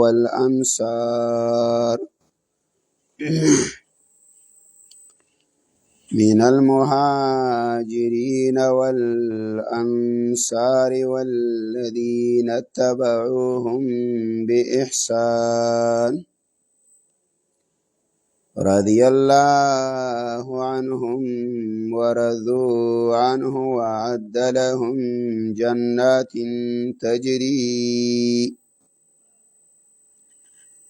والأنصار من المهاجرين والأنصار والذين اتبعوهم بإحسان رضي الله عنهم ورضوا عنه وأعد لهم جنات تجري.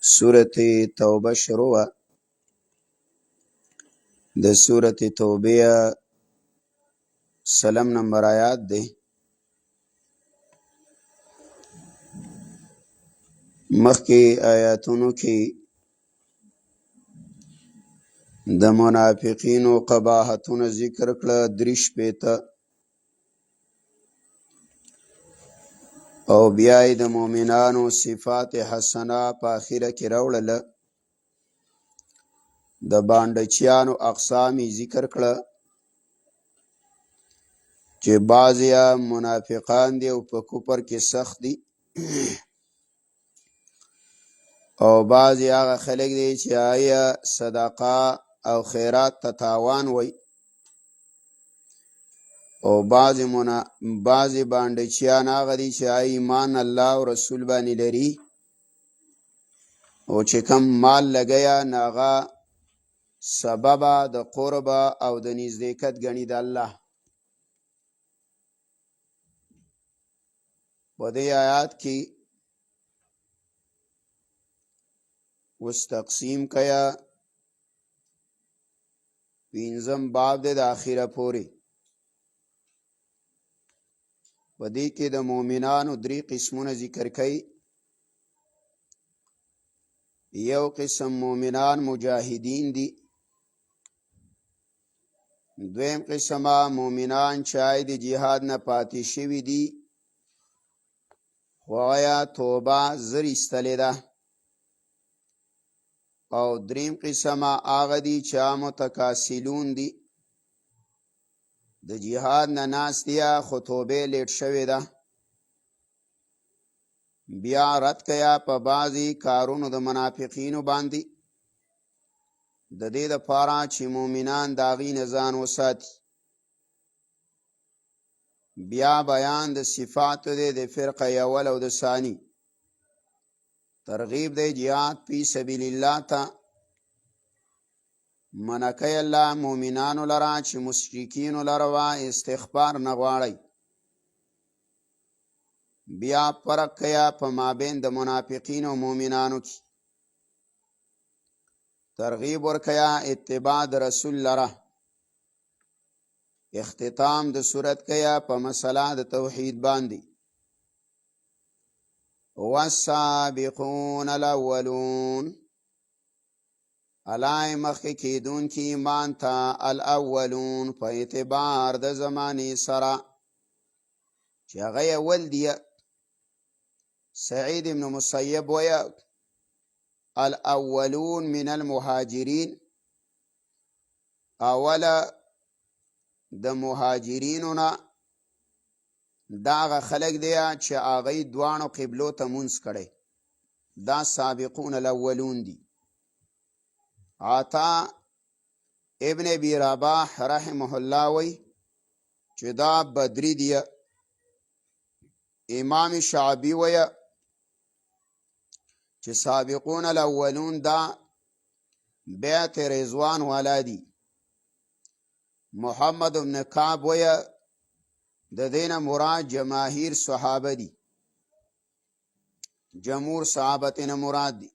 سورة توبه شروع. د سورة توبه سلام نمبر آیات دی. مخی آیاتونو کی د منافقینو قباحتونه ذکر کړه دریش پیته، او بیای د مؤمنانو صفات حسنه په اخره کې راوړله. د باندچیانو اقسامی ذکر کړه چې بعضیا منافقان دی او په کفر کې سخت دی، او بعضی هغه خلک دی چې آیا صدقه او خیرات ته تاوان وي، او بعضی باندچیان هغه دی چې ایمان الله او رسول باندې لري، او چې کم مال لګیا ناغه سبب د قرب او د نزدېکت ګڼي د الله. په دې آیات کې اوس تقسیم کیا پنځم باب د اخیره پورې. په دې کې د مؤمنانو درې قسمونه ذکر کړي. یو قسم مؤمنان مجاهدین دي، دویم قسمه مؤمنان چې د جهاد نه پاتې شوي دي خو آیا توبه زر ایستلې ده، او دریم قسمه هغه دي چې متکاسلون دي، د جهاد نه ناست دي خو توبه لیټ شوې ده. بیا رد کیا په بعضی کارونو د منافقینو باندې، د دې دپاره چې مؤمنان د هغې نه ځان وساتي. بیا بیان د صفاتو دی د فرقه اول او د ثانی. ترغیب دی جهاد فی سبیل الله ته. منکه الله مؤمنانو لره چې مشرکینو لره وا استغفار نه غواړئ. بیا فرق کیا په مابین د منافقین او مؤمنانو کې. ترغیب ورکیا اتباع د رسول لره. اختتام د صورت کیا په مسله د توحید باندې. والسابقون الاولون علای مخی کیدون کی ایمان تا الاولون په اعتبار د زمانی سره چې هغه اول دی. سعید ابن مسیب ویا الاولون من المهاجرین، اولا د مهاجرینونا داغه خلق دی چې هغه دوانو قبلو ته مونږ کړي، دا سابقون الاولون دی. عطا ابن ابي رباح رحمه الله وی چې دا بدری دی. امام شعبی وی چې سابقون الاولون دا بیعت رضوان والا دی. محمد بن کعب وی د دین مراد جماهیر صحابه دی، جمهور صحابتین مراد دی.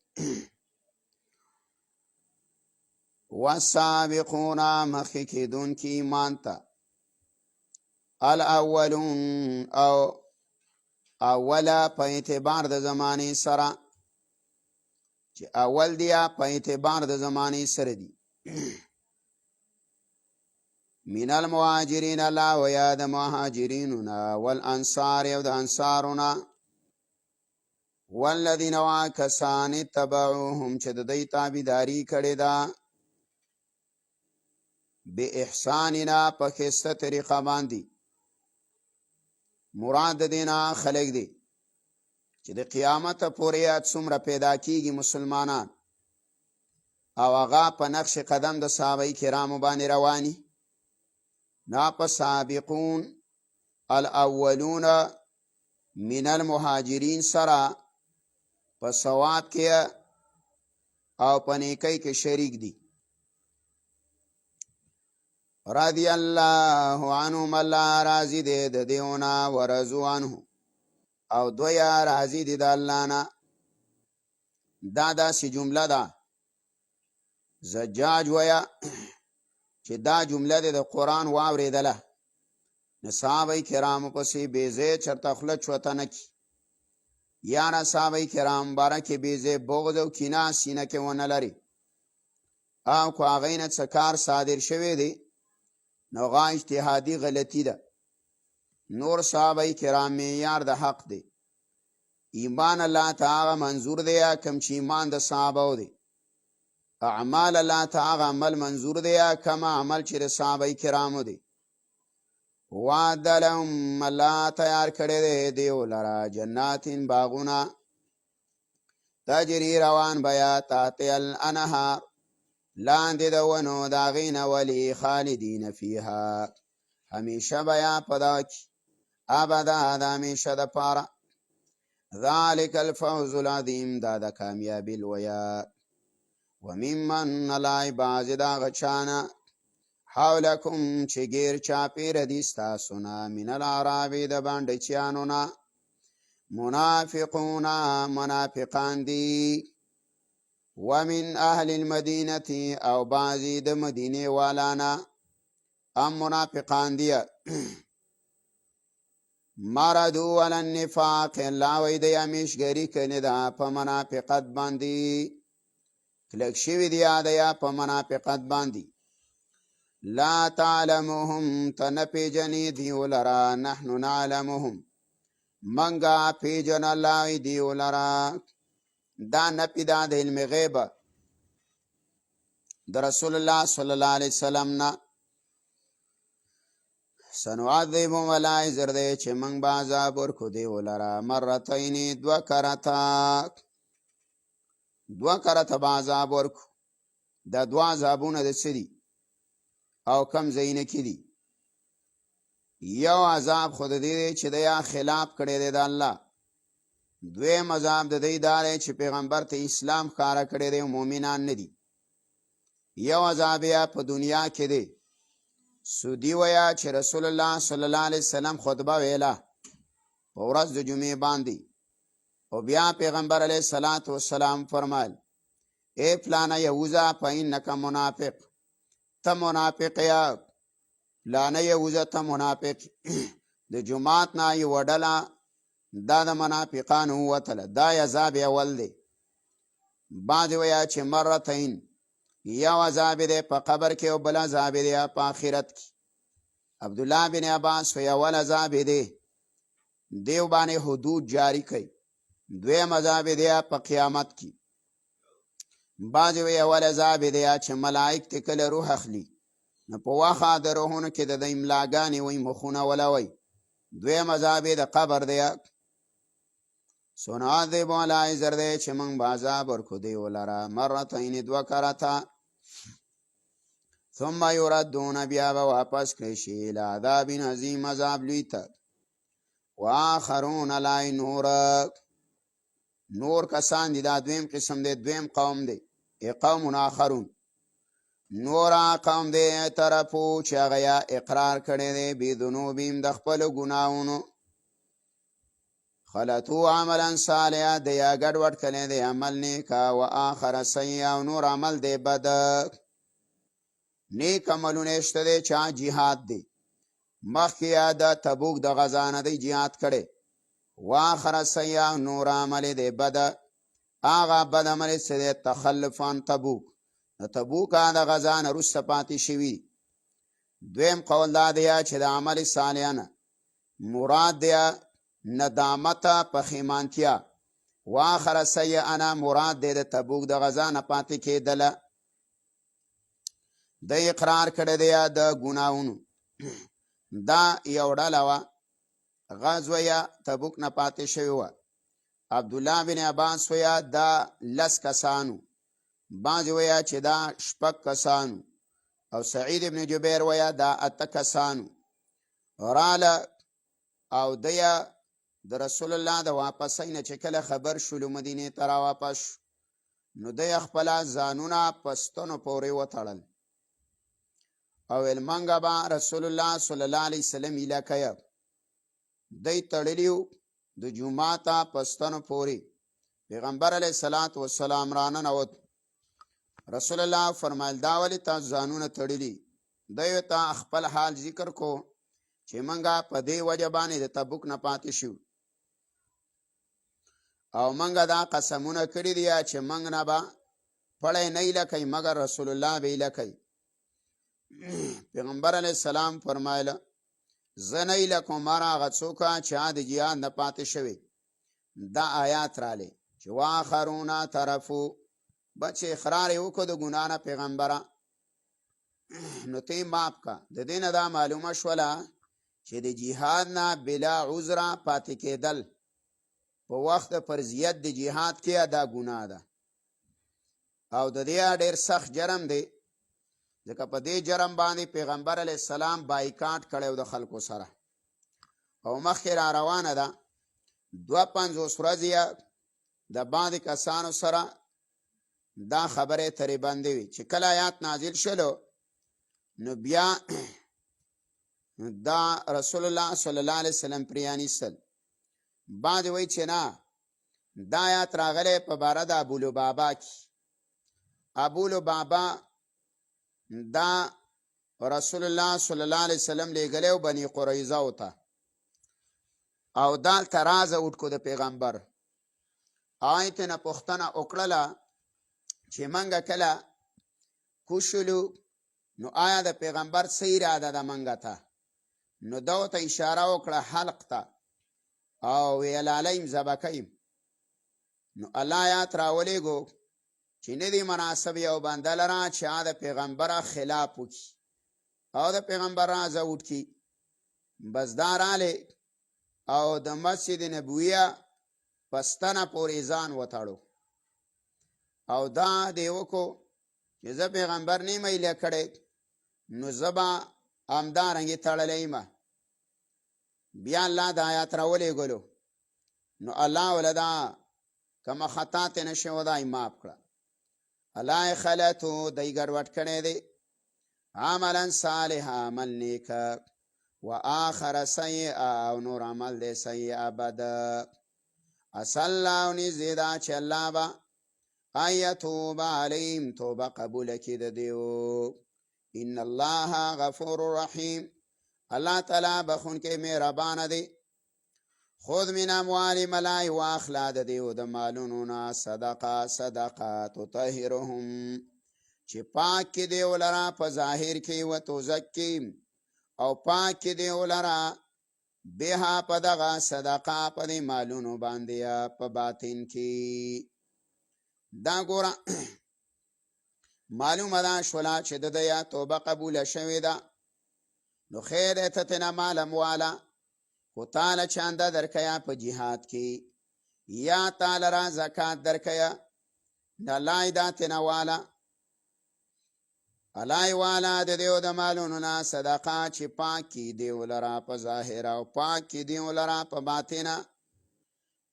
والسابقون مخی کیدون کی ایمان تا الاولون او اولا په اعتبار د زمانی سره، چې اول دیا په اعتبار د زمانی سره دی. من المهاجرین الله و یا د مهاجرینونا والانصار او د انصارنا والذین واکسان اتبعوهم چې د دوی تابعداري کړې ده بے احساننا په ښایسته طریقه باندې. مراد دینا خلق دی چې د قیامت پورې څومره پیدا کیږي مسلمانان او هغه په نقش قدم د صحابه کرامو باندې رواني، نا په سابقون الاولون من المهاجرین سره په ثواب کې او په نیکۍ کې شریک دي. رضی الله عنهم، الله راضي دی د دیونه، ورضوا عنه او دویا راضي دي د الله نه. دا داسې جمله ده زجاج ویا چې دا جمله د قرآن واورېدله نو صحابه کرامو پسې بېځایه چرته خوله چوته نه کي، یاره صحابه کرام باره کې بېځایه بغض او کینه سینه کې ونه لري، او که هغوی نه څه کار صادر شوی دی نو هغه اجتهادي غلطي ده. نور صحابه کرام معیار د حق دی. ایمان الله تعالی منظور دی کم چې ایمان د صحابه دی، اعمال الله تعالی عمل منظور دی کم عمل چې د صحابه کرامو دی. وعد لهم، الله تیار کړی دی دیو لره جناتین باغونه، تجری روان بیا تحت الانهار، لاندې د ونو د هغې نه ولي خالدین فیها، همیشه بیا په دغه کې ابدا د همیشه دپاره. ذلک الفوز العظیم، دا د کامیابي لویه. وممن علی بعضې د هغه چانه حولکم چې ګیر چاپېره دي ستاسو نه، من العراب د بانډچیانو نه، منافقون منافقان دي، ومن اهل المدینة او بعضی د مدینې والانا ام منافقان دي. مردو علی النفاق، الله وی د همیشګري کړې ده په منافقت باندې، کلک شوي دي یا په منافقت باندې. لا تعلمهم، ته نه پیژنې دیو لره، نحنو نعلمهم، منګه پیژن الله دیو لره. دا نپی دا د علم غیبه د رسول الله صلی الله علیه وسلم نه. سنعذبهم، ولا زرده چې منګ به عذاب ورکو دیو لره، مرتین دوه کرته به عذاب ورکو. دا دوه عذابونه د څه دي او کم ځایونه کې دي؟ یو عذاب خو د دې دی چې د یا خلاف کړی دی د الله، دویم عذاب د دې دا دی چې پیغمبر ته اسلام ښکاره کړی دی او مؤمنان نه دي. یو عذاب یا په دنیا کې دی، سودی ویا چې رسول الله صلی الله علیه وسلم خطبه ویله په ورځ د جمعې باندې، او بیا پیغمبر علیه الصلاة والسلام فرمایل ای فلانه یهوذا فانک منافق، ته منافق یا فلانه یهوذا ته منافق. د جماعت نه یوه ډله دا د منافقانو ووتله، دا عذاب اول دی. بعضې ویا چې مرتین، یو عذاب دی په قبر کې او بل عذاب دی په آخرت کې. عبدالله بن عباس وی اول عذاب دی دیو باندې حدود جاری کوي، دویم عذاب دی په قیامت کې. بعضې وی اول عذاب دی چې ملائک ته کله روح اخلي نو په واخه د روحونو کې د املاګانې وی مخونه ولوي. دویم عذاب د قبر دی. سنعذب علی زرده چې موږ به عذاب ورکو دیو لره مرتین دوه کرته، ثم یردون، بیا به واپس کړی شي الی عذاب عظیم، عذاب لوی ته. واخرون لا نور کسان دي، دا دویم قسم دی، دویم قوم دی، قوم آخرون. نور قوم دی طرفو چې هغه یا اقرار کړی دی بذنوبهم د خپلو ګناهونو، خلطو عملا صالحا د یا ګډوډ کړی دی عمل نیکه، و آخر سیئ، او نور عمل دی بد. نیک عملونه شته دی چا جهاد دی، مخکې یا د تبوک د غزا نه دی جهاد کړی. و آخر سیئ، نور عمل دی بد. هغه بد عمل څه دی؟ تخلف عن تبوک، د تبوک د غزا نه وروسته پاتې شوي. دویم قول دا دی چې د عمل صالح نه مراد دی ندامت پښیمانتیا، و آخر سیئ مراد دی د تبوک د غزا نه پاتې کېدله. د اقرار کړی دی د ګناهونو. دا یو ډله وه، غزوه تبوک نه پاتې شوې وه، عبدالله بن عباس ویا دا 10 کسانو، بعض ویا چې دا 6 کسانو، او سعید ابن جبیر ویا دا 8 کسانو. راله او دیا د رسول الله د واپسۍ نه چې کله خبر شولو مدینې ته را واپس شو، نو دی خپله ځانونه په ستنو پورې وتړل او ویل منګه به رسول الله صلی الله علیه وسلم ایله کوه. دی تړلیو د جوماته په ستنو پورې. پیغمبر علیه الصلاة والسلام راننوت. رسول الله فرمایل دا ولې تاسو ځانونه تړلي؟ دی ته خپل حال ذکر کو چې منګه په دې وجه باندې د تبوک نه پاتې شو او منګه دا قسمونه کړي دي چې منګ نه به پړی نه ایله کوي مګر رسول الله به ایله کوي. پیغمبر علیه السلام فرمایله زه نه ایله کوم مر هغه څوک چې د جهاد نه پاتې شوي. دا آیات رالی چې واخرون اعترفوا، بچ اقرار یې وکړو د ګناه نه پیغمبره، نو ته یې معاف که. د دې نه دا معلومه شوله چې د جهاد نه بلا عذره پاتې کېدل په وخت د فرضیت د جهاد کې دا ګناه ده او د دې ډېر سخت جرم دی، ځکه په دې جرم باندې پیغمبر علیه السلام بایکاټ کړی د خلکو سره او مخکې را روانه ده. 52 ورځې د بعضې کسانو سره دا خبرې ترې بندې وي. چې کله آیات نازل شلو نو بیا دا رسول الله صلی الله علیه وسلم پریانیستل. بعضې وایي چې نه، دا آیات راغلی په باره د ابولبابا کې. ابولبابا دا رسول الله صلی الله علیه وسلم لیږلی و بني قریظه ته او دلته رازه وټکو د پیغمبر. هغه یې ترنه پوښتنه وکړله چې منګه کله کوشلو نو آیا د پیغمبر څه اراده ده منګه ته؟ نو ده ورته اشاره وکړه حلق ته او ویل علیم ذبح کیم. نو الله آیات راولېږو چې نه دی مناسب یو بنده لره چې د پیغمبره خلاف وکړي او د پیغمبر رازه وټکي. بس دا رالی او د مسجد نبویه په ستنه پورې ځان وتړو او دا دی وکړو چې زه پیغمبر نه یم ایله کړی، نو زه به همدارنګې تړلی یم. بیا الله دا آیات راولېږلو نو الله وله دا کومه خطا ترې شوې ده یې معاف کړه. الله خلطو دی ګډوډ کړی دی عملا صالحا عمل نیکه و آخر سیئه او نور عمل دی سیئه بده. عسى الله نږدې ده چې الله به ان یتوب علیهم توبه قبوله کړي د دیو. ان الله غفور رحیم، الله تعالی بخونکی مهربانه دی. خود من اموالهم الله واخله د دیو د مالونو نه صدقه تطهرهم چې پاک کړي دیو لره په ظاهر کې و تزکیم او پاک کړي دیو لره بها په دغه صدقه په دې مالونو باندې په باطن کې. دا ګوره معلومه ده شوله چې د ده توبه قبوله شوې ده. نو خیر دی ته ترنه مال امواله خو تاله چانده درکیه په جهاد کې یا تاله را زکات درکیه د الله دا ترنه واله. الله والا د دیو د مالونو نه صدقه چې پاک کړي دیو لره په ظاهر او پاک کړي دیو لره په باطنه.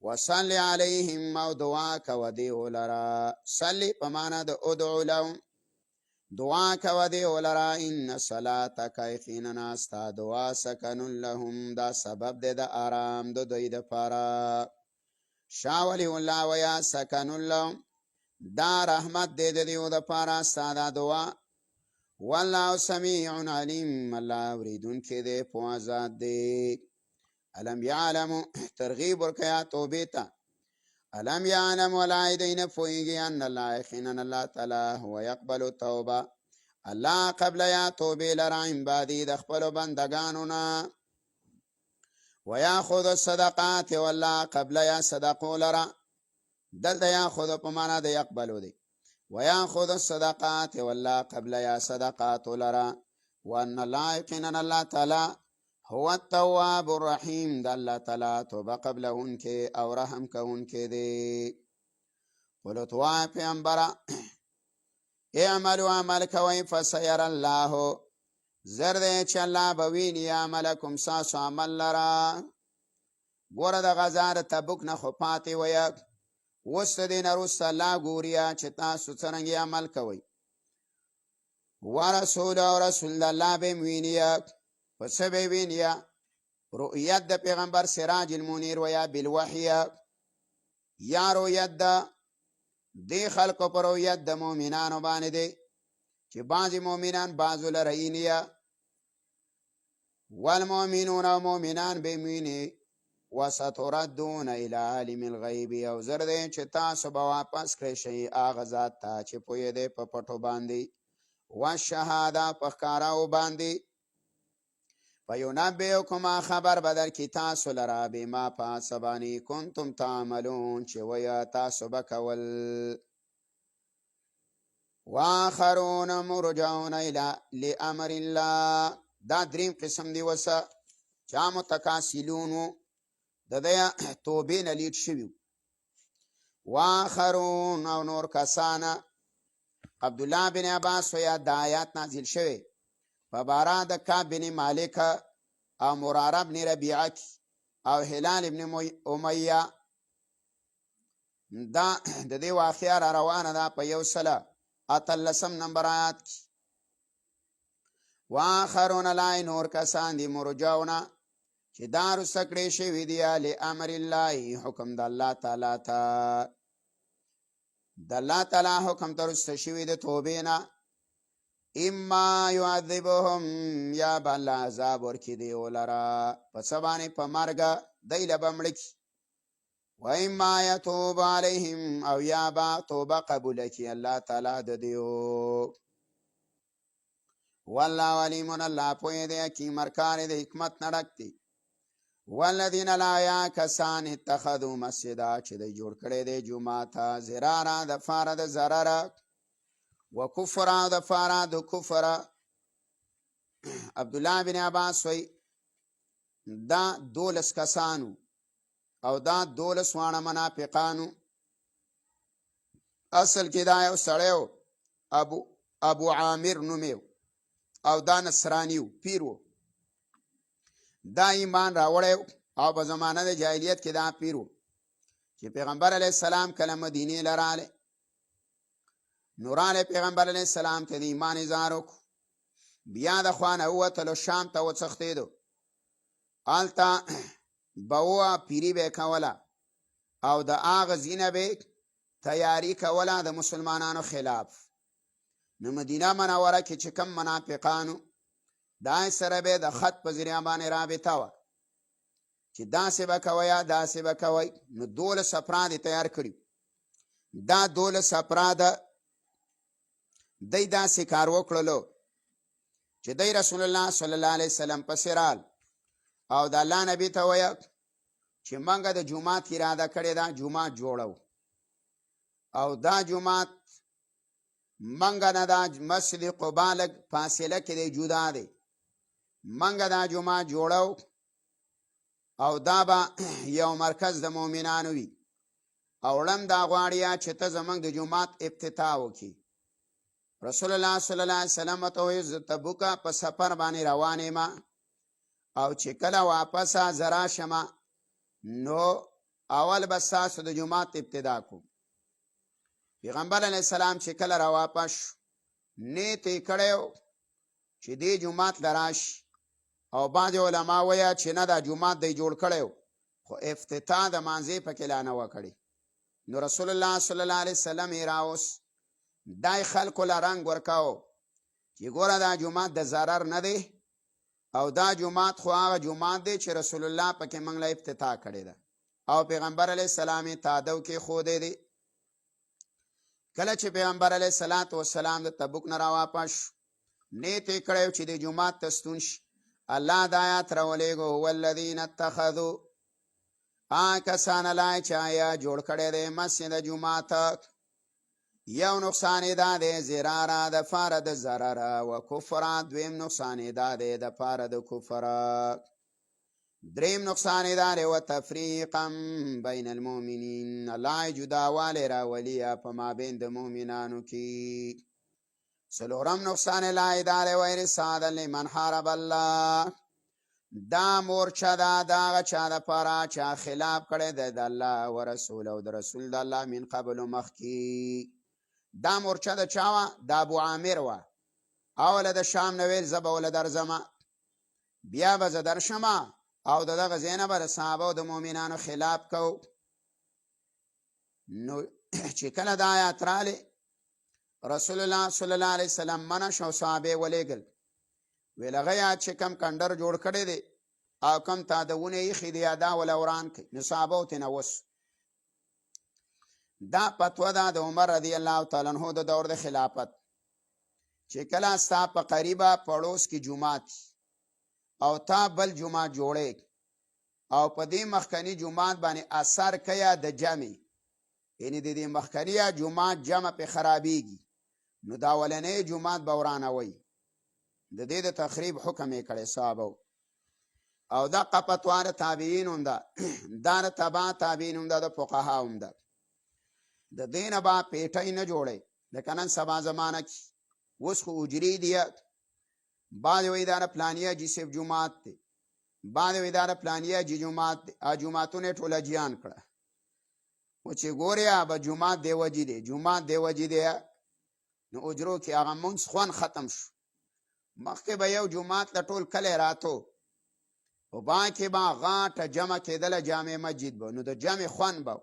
وصلی علیهم او دعا کوه دیو لره. صلی په معنا د ادعو لهم، دعا کوه دیو لره. ان صلاتک یقینا ستا دعا سکن لهم دا سبب دی د آرام د دوی دپاره. شاه ولی الله ویا سکن لهم دا رحمت دی د دیو دپاره ستا دا دعا. والله سمیع علیم، الله اوریدونکی دی پوه ذات دی. الم یعلمو ترغیب ورکیا توبې ته. الم یعلم ولا دی نه پوهېږي ان الله یقینا الله تعالی هو یقبل التوبه، الله قبل یا توبې لره عبادي د خپلو بندګانو نه. ویاخذ الصدقات والله قبل یا صدقو لره. دلته یاخذ په معنا د یقبلو دی. ويأخذ الصدقات والله قبل يا صدقات لرا. وأن الله يقينا الله تعالى هو التواب الرحیم د الله تعالی توبه قبلونکې او رحم کوونکې دی. قل تو وایه پیغمبره اعملوا عمل کوئ فسیر الله زر دی چې الله به ویني عملکم ستاسو عمل لره. ګوره د غزا د تبوک نه خو پاتې ویه، اوس د دې نه وروسته الله ګوري چې تاسو څرنګه عمل کوئ. ورسول او رسول د الله به م ویني. په څه به یې ویني؟ رؤیت د پیغمبر سراج المنیر ویا بالوحی، یا رؤیت د دې خلکو په رؤیت د مؤمنانو باندې دی چې بعضې مؤمنان بعضو لره ویني. والمؤمنون او مؤمنان به م ویني. وستردون الی عالم الغیب او زر دی چې تاسو به واپس کړی شئ هغه ذات ته چې پوهېدی په پټو باندې والشهاده په ښکاراو باندې. فینبئکم خبر به درکړي تاسو لره بما په څه باندې کنتم تعملون چې ویه تاسو به کول. واخرون مرجعون لامر الله دا دریم قسم دی وسه چا متکاسلون و د دې توبې نه لیټ شوي. واخرون او نور کسانه عبدالله بن عباس ویا د آیات نازل شوی په باره د کعب بن مالک او مراره بن ربیعه او هلال بن امیه. دا د دې واقعه را روانه ده په 113 نمبر آیات کې. واخرون لا نور کسان دي مرجعونه چې دا رسته کړی شوي دي لامر الله حکم د الله تعالی ته. د الله تعالی حکم ته رسته شوي د توبې نه. اما یعذبهم یا به الله عذاب ورکړي دیو لره په څه باندې په مرګه دی له به مړه کړي. و اما یتوب علیهم او یا به توبه قبوله کړي الله تعالی د دیو. والله علیم الله پوهې دی حکیم کار د حکمت نه ډک دی. والذین لا یا کسان اتخذوا مسجدا چې دی جوړ کړی دی جومات ضرارا د پاره د ضرره و کفر د پاره د کفر. عبدالله بن عباس وی دا 12 کسانو او دا 12 وانه منافقانو. اصل کې دا یو سړی ابو عامر نومیو او دا نصرانیو پیرو. دا ایمان راوړی او په زمانه د جاهلیت کې دا پیرو چې پیغمبر علیه السلام کله مدینې له راغلی نو راغلی پیغمبر علیه السلام ته د ایمان اظهار وکړو. بیا د خوا نه ووتلو شام ته وڅښتېدو. هلته به وه پیري به یې کوله او د هغه ځینه به تیاري کوله د مسلمانانو خلاف. نو مدینه منوره کې چې کم منافقانو دا سره به د خط په ذریعه باندې رابطه وه چې داسې به کوئ داسې به کوئ. نو 12 افراد تیار کړي. دا 12 افراد دی داسې کار وکړلو چې دی رسول الله صلی الله علیه وسلم پسې رال او د الله نبي ته ویل چې موږ د جومات اراده کړې ده جومات جوړو او دا جومات موږ نه دا مسجد قبا لږ فاصله کې دی جدا دی. موږ دا جومات جوړو او دا به یو مرکز د مؤمنانو وي او وړم دا غواړي چې ته زموږ د جومات افتتاح وکړي. رسول الله صلی الله علیه وسلم ته ویل زه تبوکه په سفر باندې روان یم او چې کله واپس زه راشم نو اول به ستاسو د جومات ابتدا کوم. پیغمبر علیه السلام چې کله را واپس شو نیت یې کړی چې دې جومات له راشي او بعضې علما وایه چې نه دا جومات دی جوړ کړی خو افتتاح د مانځې پکې لا نه وه کړې. نو رسول الله صلی الله علیه وسلم یې راوست. دای خلکو له رنګ ورکاو چې ګوره دا جومات د ضرر نه دی او دا جومات خو هغه جومات دی چې رسول الله پکې موږ له افتتاح کړې ده او پیغمبر علیه السلام یې تادو کې ښودی دی. کله چې پیغمبر علیه السلام د تبوک نه راواپس شو نیت یې کړی چې د جومات ته ستون شي. الله د آیات راولېږو والذین اتخذوا کسان لا چې آیا جوړ کړی دی مسجد جومات یو نقصان یې دا دی ضراره د پاره د ضرره و کفره دویم نقصان یې دا دی د پاره د کفره. دریم نقصان یې دا دی وتفریقا بین المؤمنین، الله جداوالی راولي په مابین د مؤمنانو کې. څلورم نقصان یې لا دا دی وارصادا لمن حارب الله، دا مورچه ده د هغه چا دپاره چا خلاف کړی دی د الله و رسول او د رسول د الله من قبل مخکې. دا مورچه د چا وه؟ د ابو عامر وه. اوله د شام نه ویل زه به وله درځمه، بیا به زه درشمه او د دغه ځای نه به د صحابه او د مؤمنانو خلاف کو. نو چې کله دا آیات راغلې رسول الله صلی الله علیه وسلم منع شو، صحابه ولېږل ویل هغه یاد چې کم کنډر جوړ کړی دی او کم تا د ونې ایښي دی یا دا وله وران کړي. نو صحابه ورته نه وسو. دا فتوا ده د عمر رضی الله تعالی عنہ د دور د خلافت، چې کله ستا په قریبه پړوس کې جومات او تا بل جومات جوړی او په دې مخکني جومات باندې اثر کیا د جمع، یعنی د دې مخکني جومات جمع په خرابېږي، نو دا اولنی جومات به ورانوئ. د دې د تخریب حکم یې کړی صحابه. او دا فتوا د تابعین هم ده، دا د تبع تابعین هم ده، د فقها هم ده. د دې نه به پیټۍ نه جوړی لکه نن سبا زمانه کې. اوس خو اجرې دي، بعضې وایي دا د پلاني حاجي صاحب جومات دی، بعضې وایي دا د پلاني حاجي جومات دی. جوماتونه یې ټول حاجیان کړه. خو چې ګورې به جومات دی وجې دی، جومات دی وجې دی، نو اجرو کې هغه مونځ خوند ختم شو. مخکې به یو جومات له ټول کلی راتو، په با کې به غاټه جمع کېدله جامع مسجد به، نو د جمع خوند به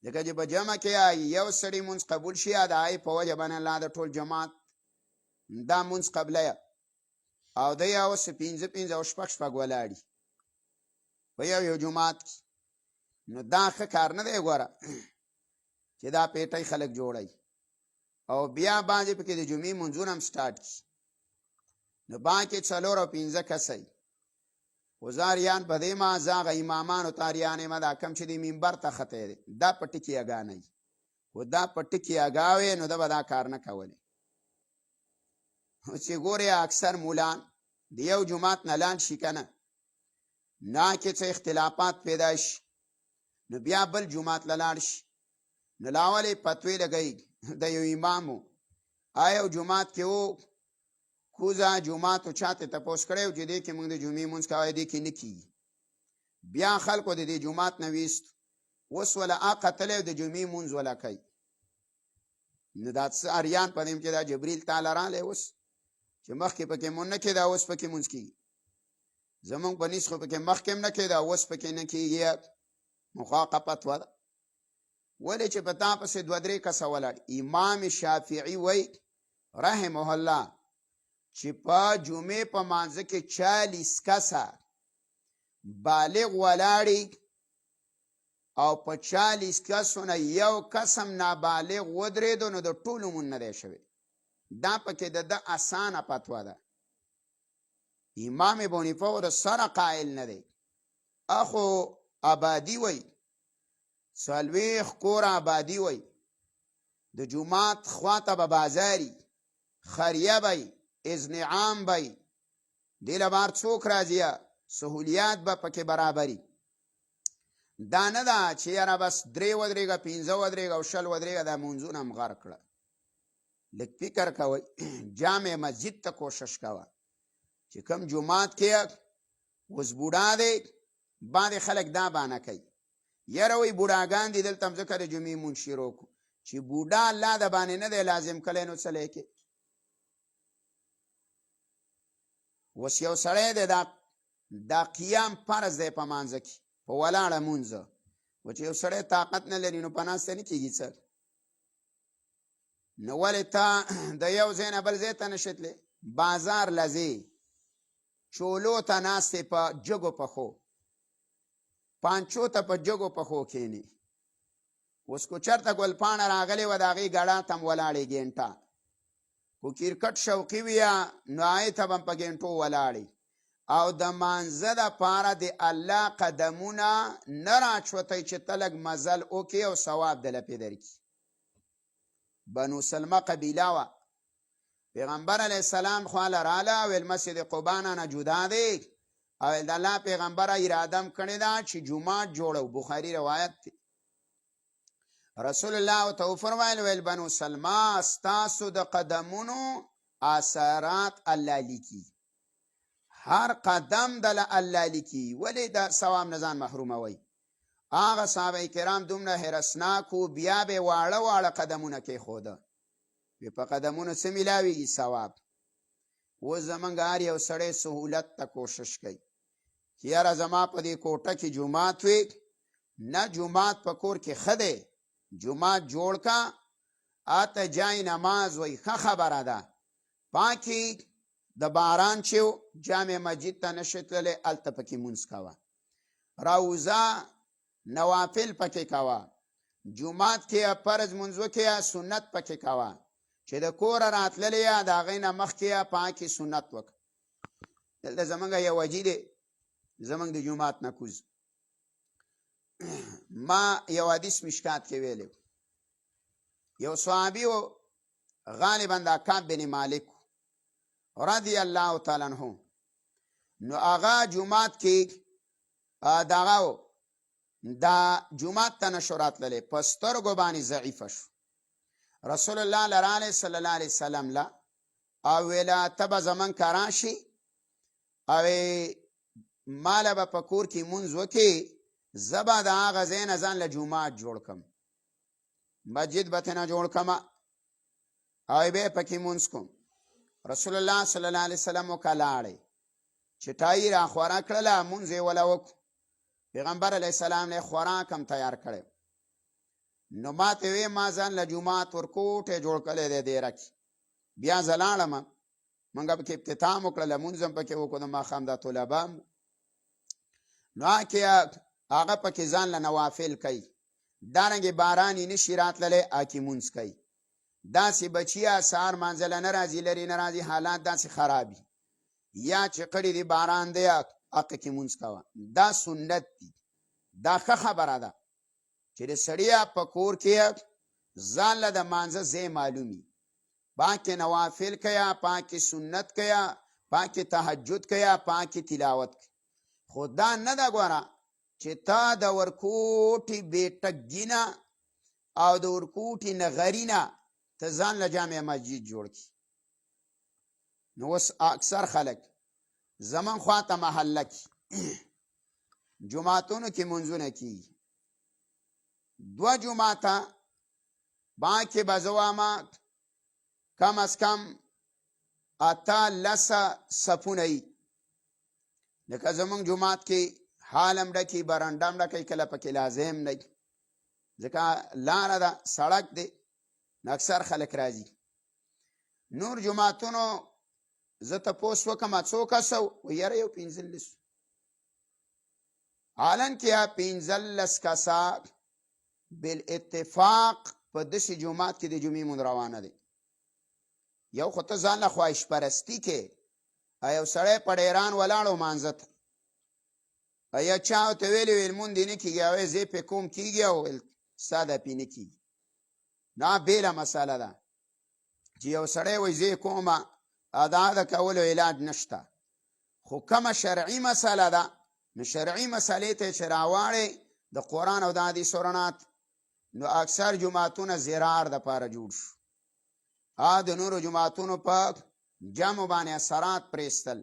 ځکه چې په جمع کې یو سړي مونځ قبول شي یا د هغې په وجه باندې الله د ټول جماعت دا مونځ قبله او دی اوس پنځه پنځه او شپږ شپږ ولاړي په یو جومات کې. نو دا ښه کار نه دی ګوره چې دا پیټۍ خلک جوړوي او بیا بعضې پکې د جمعې مونځونه هم سټارټ کړي. نو با کې څلور او پنځه کسئ خو زه اریان په دې ما زه هغه امامانو ته اریان یم دا کم چې د منبر ته ختی دی دا په ټکي اګا نه وي، خو دا په ټکي اګا وی نو ده به دا کار نه کولی. چې ګورې اکثر مولان د یو جومات نه لاړ شي که نه، نه کې څه اختلافات پیدا شي نو بیا بل جومات له لاړ شي، نو لا ولې فتوی لګوي د یو امامو یو جومات کې و کوزه جومات و چاته تپوس کړی و چې دې کې موږ د جمعې مونځ کوی دې کې نه کېږي. بیا خلکو د دې جومات نه ویستو، اوس وله قتلی د جمعې مونځ وله کوي. نو دا څه اریان په دې کې دا جبریل تعالی راغلی اوس چې مخکې پکې مونځ نه کېده اوس پکې مونځ کېږي. زمونږ په نیس خو پکې مخکې هم نه کېده اوس پکې نه کېږي. مخواقه فتوا ده ولې چې په تا پسې دوه درې کسه ولاړ. امام شافعي وایي رحمه الله چې په جمعې په مانځه کې 40 کسه بالغ ولاړي او په 40 کسو نه یو کس هم نابالغ ودرېدو نو د ټولو مونځ نه دی شوی. دا پکې د ده اسانه فتوا ده. امام ابو حنیفه ور سره قائل نه دی. اخو آبادی وی څلوېښت کوره آبادي وی د جومات خواته به بازاري خریه بی اذن عام بی دې له بهر څوک راځي سهولیات به پکې برابري. دا نه ده چې یاره بس 3 ودرېږه 5 ودرېږه او 20 ودرېږه دا مونځونه هم غر کړه. لږ فکر کوئ جامع مسجد ته کوشش کوه چې کم جومات کې اوس بوډا دی. باندې خلک دا بانه کوي یاره وایي بوډاګان دي دلته هم ځکه د جمعې مونځ شروع کړو چې بوډا الله د باندې نه دی لازم کلی نو څه لیکې. اوس یو سړی دی دا قیام فرض دی په مانځه کې په ولاړه مونځه، و چې یو سړی طاقت نه لري نو په ناسته نه کېږي څه. نو ولې ته د یو ځای نه بل ځای ته نه شې تللی بازار له ځې چولو ته ناستې په جګو پښو پانچو ته په جګو پښو کښېنې. اوس کو چېرته ګلپاڼه راغلې وه د هغې ګړه ته هم ولاړې ګینټه، کو کرکټ شوقي وي نو هغې ته به هم په ګینټو ولاړې. او د مانځه دپاره د الله قدمونه نه راچوتی چې ته لږ مزل وکړې او ثواب دله پې درکړي. بنو سلمه قبیله وه، پیغمبر علیه السلام خواله راله ویل مسجد قبا نه جدا دی او د الله پیغمبر اراده کړې ده چې جومات جوړو. بخاری روایت دی. رسول الله ته فرمایل ویل بنو سلمہ ستاسو د قدمونو اثرات الله لیکي، هر قدم د الله لیکي، ولې د ثواب نه ځان محروموي. هغه صحابه کرام دومره هرسناکو، بیا به واړه واړه قدمونه کېښوده. په قدمونو څه میلاویږي؟ ثواب. اوس زمونږ هر یو سړی سهولت ته کوشش کوي چې یاره زما په دې کوټه کې جومات وي. نه، جومات په کور کې ښه دی، جومات جوړ کا، اته جای نماز وی، ښه خبره ده. پاکې د باران چې جامع مسجد ته نشې تللی، هلته پکې مونځ کوه، روضه نوافل پکې کوه، جومات کې فرض مونځ وکړه، سنت پکې کوه، چې د کوره راتللی یا د هغې نه مخکې پاکې سنت وکړه. دلته زمونږ یو حاجي دی، زمونږ د جومات نه کوز. ما یو حدیث مشکات کې ویلی، یو صحابي و، غالبا د کعب بن مالک رضی الله تعالی عنه. نو هغه جومات کې دغه دا جومات ته نشو راتللی، په سترګو باندې ضعیفه شو. رسول الله لراله صلی الله علیه وسلم لا او ویله ته به زمون که راشي او ماله به په کور کې مونځ وکړي، زه به د هغه ځای نه ځان له جومات جوړ کړم، مسجد به ترېنه جوړ کړم او بیا پکې مونځ کوم. رسول الله صلی الله علیه وسلم ورکه لاړی، چټایي را خوره کړله، مونځ یې وله وکړو. پیغمبر علیه السلام نه خوراک هم تیار کړی. نو ما ته وی ما ځان له جومات ورکوټی جوړ کړی دی دیره کې. بیا زه لاړم، موږ پکې افتتام وکړه، لمونځ هم پکې وکړو، د ماښام دا طلبه نو هغه پکې ځان له نوافل کوي. دارنګې باران یې نشي راتللی، هکې مونځ کوي. داسې بچیه سهار مانځله نه راځي، لرې نه راځي، حالات داسې خرابي، یا چې قړي دی باران دی، هغه کې مونځ کوه. دا سنت دی، دا ښه خبره ده چې د سړي په کور کې ځان له د مانځه ځای معلومي، پاکې نوافل کوه، پاکې سنت کوه، پاکې تهجد کوه، پاکې تلاوت کوه. خو دا نه ده ګوره چې تا د ورکوټي بیټکګي نه او د ورکوټي نغري نه ته ځان له جامع مسجد جوړ کړي. نو اوس اکثر خلک زمون خواته محله کې جوماتونو کې مونځونه کېږي. 2 جوماته باکې به زه وایم کم از کم 8 صفونه وي. لکه زمونږ جومات کې حال هم ډکي، برنډه هم ډکي، کله پکې لازم نه وي، ځکه لاره ده، سړک دی، نو اکثر خلک راځي. نور جوماتونو زه تپوس وکړم څو کسه و، یاره یو 15 حالان کې 15 کسه بالاتفاق په داسې جومات کې د جمعې مونځ روانه دی. یو خو ته ځان له خواهش پرستي کې یو سړی په ډیران ولاړ و مانځه ته، یا چا ورته ویلي ویل مونځ دې نه کېږي، او زه پې کوم کېږي، او ویل ستا د پې نه کېږي. دا بېله مسله ده چې یو سړی وایي زه یې کومه، دا د کولو علاج نشته. خو کومه شرعي مسله ده، نو شرعي مسلې ته چې راواړې د قرآن او د حدیثو رڼا، نو اکثر جوماتونه زرار دپاره جوړ شو. د نورو جوماتونو په جمع باندې اثرات پرېستل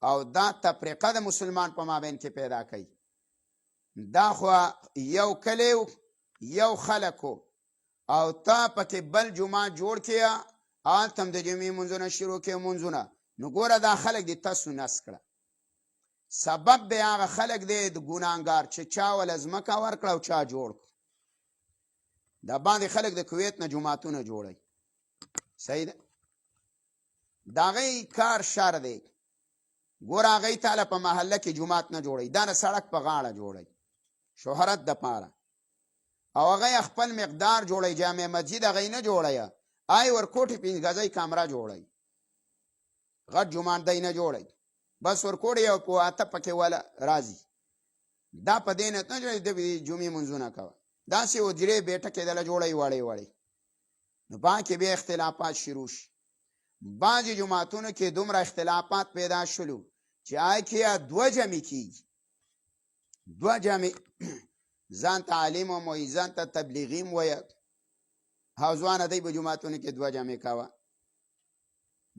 او دا تفریقه د مسلمان په مابین کې پیدا کوي. دا خو یو کلی یو خلکو او تا پکې بل جومات جوړ کړه، هلته هم د جمعې مونځونه شروع کړي مونځونه. نو ګوره دا خلک دې تاسو نس کړه، سبب دی هغه خلک دی د ګناهګار چې چا وله ځمکه ورکړه او چا جوړ کړه. دا باندې خلک د کویت نه جوماتونه جوړوي، صحیح ده، د هغې کار شر دی. ګوره هغې تاله په محله کې جومات نه جوړوي، دا د سړک په غاړه جوړوي شهرت دپاره، او هغې خپل مقدار جوړوي، جامع مسجد هغې نه جوړوي، آی ورکوټې 5 ګزۍ کامره جوړوي، غټ جومات دی نه جوړوي، بس ورکوټې یو په 8 پکې وله راځي. دا په دې نیت نه جوړوي د جمعې مونځونه کوه، داسې حجرې بیټکې دله جوړوي وړې وړې. نو پاکې بیا اختلافات شروع شي. بعضې جوماتونو کې دومره اختلافات پیدا شلو چې آی کې دوه جمع کیږي، دوه جمع ځان ته عالم هم وایي، ځان ته تبلیغي هم وایي، حوزوانه دی په جوماتونو کې دوه جمع کوه.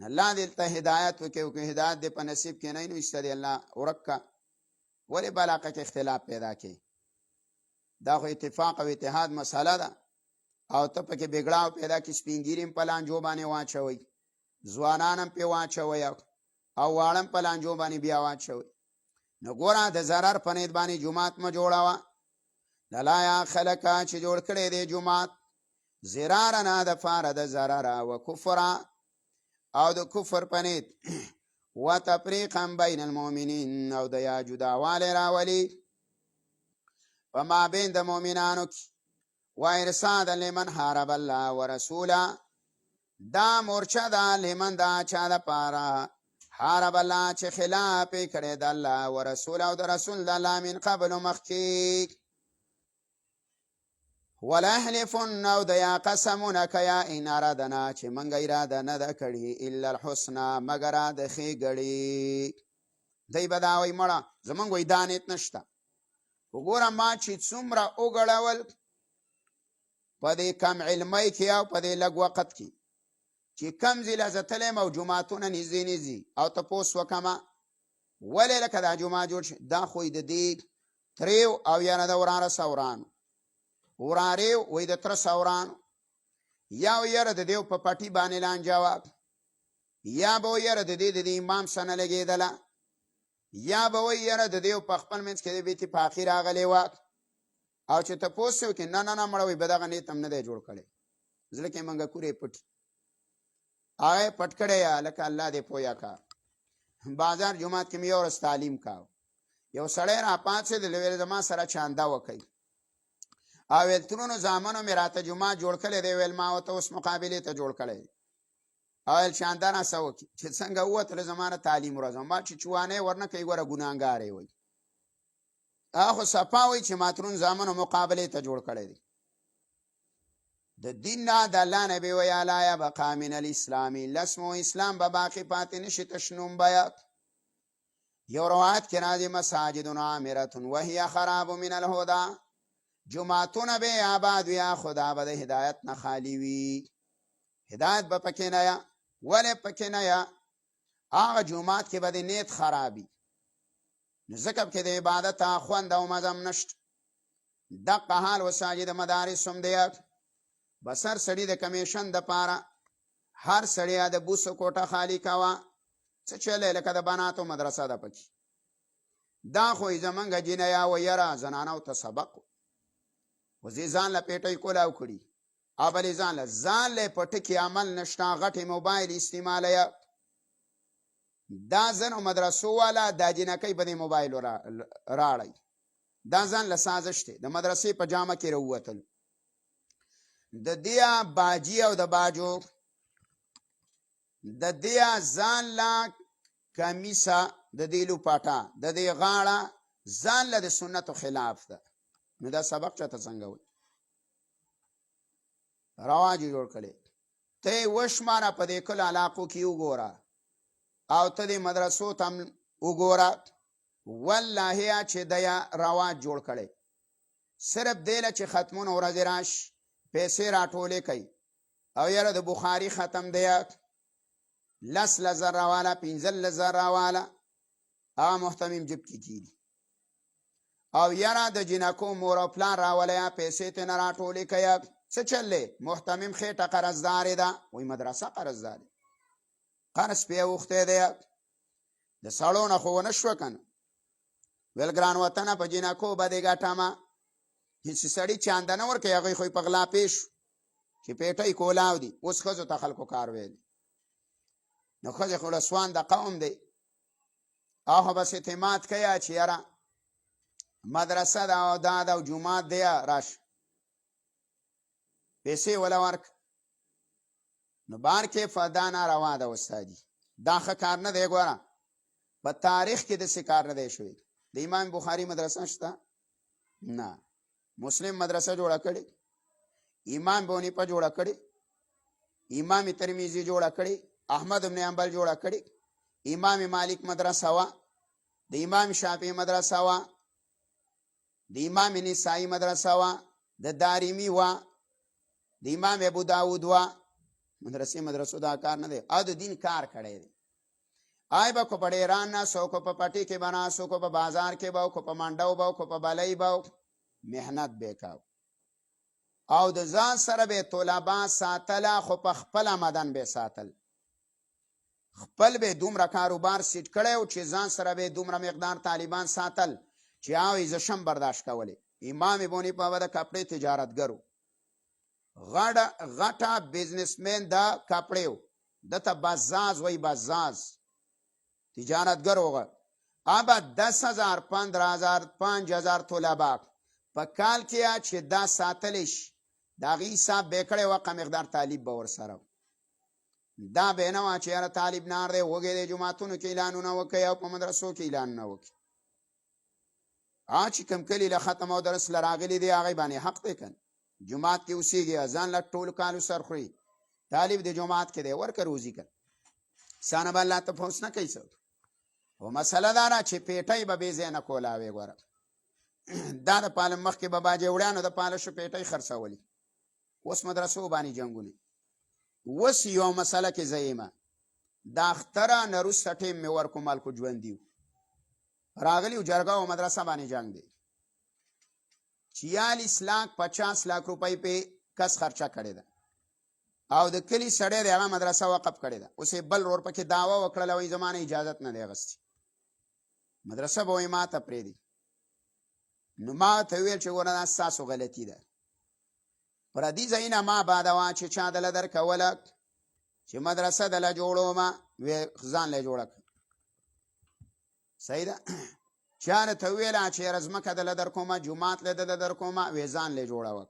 الله دې ته هدایت وکړي، او که هدایت دې په نصیب کې نه نو ایسته دی الله ورک کا. ولې په علاقه کې اختلاف پیدا کوي؟ دا خو اتفاق او اتحاد مسله ده، او ته پکې بګړاو پیدا کړي، سپین ګیري هم په لانجو باندې واچوئ، ځوانان هم پې واچوئ، او واړه هم په لانجو باندې بیا واچوئ. نو ګوره د ضرر په نیت باندې جومات مه جوړوه. للایا خلکه چې جوړ کړی دی جومات ضرارا د پاره د ضرره و کفره، او د کفر په نیت و تفریقا بین المؤمنین، او د یا جداوالی راولي په مابین د مؤمنانو کې، و ارصادا لمن حارب الله ورسوله، دا مورچه ده لمن دا چا د پاره حارب الله چې خلاف یې کړی د الله ورسوله او د رسول د الله من قبل مخکې. ولا يحلفن، او د یا قسمونه کیا ان ارادنا چې منګ اراده نه ده کړې الا الحسنى مگر د ښېګړې. دی به دا وایي مړه زمونږ وایي دا نیت نشته. وګوره ما چې څومره وګړول په دې کم علمۍ کې او په دې لږ وخت کې چې کم ځای له زه تللی یم او جوماتونه نږدې نږدې، او تپوس وکړمه ولې لکه دا جومات جوړ شي، دا خو یې د دې تریو او یا نه د وراره سورانو، ورارې وایي د تره سورانو، یا یاره د دې په پټي باندې لانجه وه، یا به وایي یاره د دې د امام سنه لګېدله، یا به وایي یاره د دې په خپل منځ کې د بې اتفاقي راغلی وه. او چې تپوس یې وکړي نه نه نه مړه وایي به دغه نیت هم نه دی جوړ کړی، زړه کې منګه کورې پټي هغه یې پټ کړی یا لکه الله دې پویه کا. بازار جومات کې مې یو ورځ تعلیم کاو، یو سړی راپاڅېدل ویل زما سره چانده وکئ، او ویل ترونو زامنو مې راته جومات جوړ کړی دی، ویل ما ورته اوس مقابلې ته جوړ کړی دی، او ویل چانده راسه وکړي. چې څنګه ووتله زما نه تعلیم ورځم، ما چې چوانۍ ورنه کوي ګوره ګناهګار یې وایي، هغه خو صفا وایي چې ما ترون زامنو مقابلې ته جوړ کړی دی. د دین نه د الله نبی وایي لا یبقی من الاسلام الاسم، اسلام به باقي پاتې نشي تشنوم بیا. یو روایت کې راځي مساجد عامرة وهي خراب من الهدى، جماعتونه به آباد وي خدا به د هدایت نه خالی وي، هدایت به پکې نه یا. ولې پکې نه یا؟ هغه جومات کې به د نیت خرابي، نو ځکه کې د عبادت خوند او مزم نشته. دقه حال وساجد مدارس هم دی، بسر سړي د کمیشن د پاره هر سړی د بوسو کوټه خالی کوه، څه چلی لکه د بناتو مدرسه ده پکې. دا خو یې زمونږ جینیا و یره زنانو ته سبق وزې ځان له پیټۍ کولاو کړي، او بلې ځان له پټه کې عمل نشته، غټې موبایل استعمالوي. دا ځنو مدرسو والا دا جینکۍ به دې موبایل راړی، دا ځان له سازش دی، د مدرسې په جامه کې راووتل. د دې باجی او د باجو د دې ځان لا کمیسه د دې لوپاټه د دې غاړه ځان له د سنتو خلاف ده. نو دا سبق چاته څنګه وي؟ رواج جوړ کړي. ته وشماره په دې کل علاقو کې وګوره، او ته دې مدرسو ته وګوره، والله چې دا رواج جوړ کړي صرف دی له چې ختمونه ورځې راشي پیسې راټولې کوي، او یاره د بخاري ختم دی 10 زره والا 15 زره والا هغه محتمم جب کې کیږي، او یاره د جنکو مور او پلان راولیا پیسې ته نه راټولې کوي. څه چلې محتمم خېټه قرضدارې ده، وایي مدرسه قرضدارې، قرض پې اوښتی دی، د سړو نه خو ونه شوه که نه. ویل ګران وطنه په جنکو به دې ګټمه، هېڅ سړي چانده نه ورکوي، هغوی خو یې په غلا پېښ چې پیټۍ کولاو دي. اوس ښځو ته خلکو کار ویلی، نو ښځې خو رسوان د قوم دی، هغه خو بس اعتماد کوي چې یاره مدرسه ده او دا ده او جومات دی، راشه پیسې وله ورکړه. نو بار کې دا ناروا ده استادي، دا ښه کار نه دی. ګوره په تاریخ کې داسې کار نه دی شوی. د امام بخاري مدرسه شته؟ نه. مسلم مدرسه جوړه کړې، امام بونیپه جوړه کړې، امام ترمذي جوړه کړې، احمد بن حنبل جوړه کړې، امام مالک مدرسه وه، د امام شافعي مدرسه وه، د امام نسائی مدرسه وه، د دارمی وه، د امام ابو داود وه. مدرسو دا کار نه دی، او د دین کار کړی دی. آی به کو په ډیران نه، سو کو په پټي کې به نه، سو کو په بازار کې به، کو په منډو به، کو په بلۍ به، محنت به کاو. او د ځان سره به طلبا ساتله، خو په خپل مدن به ساتل. خپل به دومره کاروبار سیټ کړی و چې ځان سره به دومره مقدار طالبان ساتل چې او عزشم برداشت کولی. امام ابونی په د کپړې تجارتګرو، غټه بزنسمن د کپړې و، دته بزاز وی بزاز تجارتګر وغه. ابا 10,000 15,000 5,000 طلبا په کال کې چې دا ساتلش دا غي حساب به کړي وقه مقدار طالب به ور سره. دا به نه وا چې یاره طالب نار دی وګي د جماعتونو کې اعلانونه وکي او په مدرسو کې اعلانونه وکي. چې کم کلی له ختم او درس لراغلي دی هغه باندې حق دی کنه. جماعت کې اوسېږي اذان لا ټول کالو سر خوري، طالب د جماعت کې دی ورکه روزي کړ سانه به الله ته فوس نه کوي. او مسله دا را چې پیټۍ به بې ځای نه کولاوې. ګوره دا د پالم مخکې به باجوړیانو د پالشو پیټۍ خرڅولي، اوس مدرسو باندې جنګونه. اوس یو مسله کې زیمه د اختره نه وروسته ټیم مې ورکو مالکو ژوندي و راغلي و جرګه او مدرسه باندې جنګ دی. 46 लाख 50 लाख روپۍ په کس خرچه کړې ده او د کلی سړی دی هغه مدرسه وقف کړې ده. اوس بل ور پکې دعوه وکړله وایي زمانه اجازت نه دی اخیستې، مدرسه به وایي ما ته پرېږدي. نو ما ته ویل چې ګوره دا ستاسو غلطي ده، پردي ځایونه ما بادوه چې چا دله درکوله چې مدرسه دله جوړومه وی ځان له جوړه کړه. صحیح ده. چا نه ته ویله چې یاره ځمکه دله درکومه جومات له ده درکومه وی ځان له جوړوه.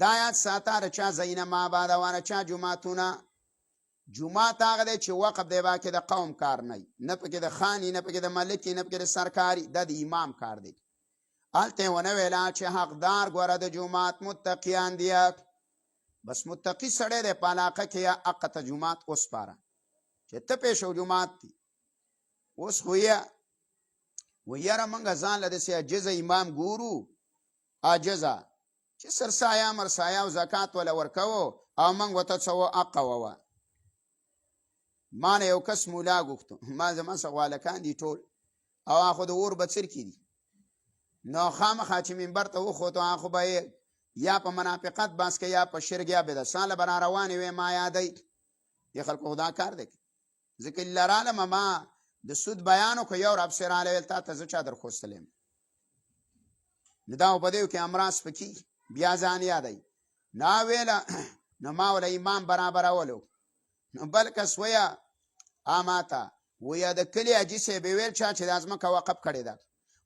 دا یاد ساته د چا ځایونه ما بادوه چا جوماتونه. جومات هغه دی چې وقف دی باکې د قوم کار نه پکې د خاني نه پکې د ملکي نه پکې د سرکاري، دا د امام کار دی. هلته یې ونه ویله چې حقدار ګوره د جومات متقیان دي، بس متقي سړی دی په علاقه کې یا حق ته جومات وسپاره چې ته پیشو جومات دی. اوس خو یې یاره موږ ځان له داسې عجزه امام ګورو، عاجزه چې سرسایه مرسایه او زکات ولا ورکوو او موږ ورته څه حق ووه. ما نه یو کس مولا غوښتو، ما زما څه غوالکان دي ټول او هغه خو د اور بڅر کې دي. نو خامخا چې منبر ته وخوتو هغه خو به یا په منافقت باس کې یا په شرک یا بدعت به را روانې وې. ما یادی د خلکو خدا کار دی ځکه لرالم ما د سود بیانو که یو رب سراله ویل تا ته زه چا درخواستلم نو دا په دیو کې امراض پکې بیا ځان یادی نا ویله. نو ما ولا امام برابرولو. نو بل کس ویا آماته ویا د کلی اجي سه به ویل چا چې د ازمکه وقف کړی ده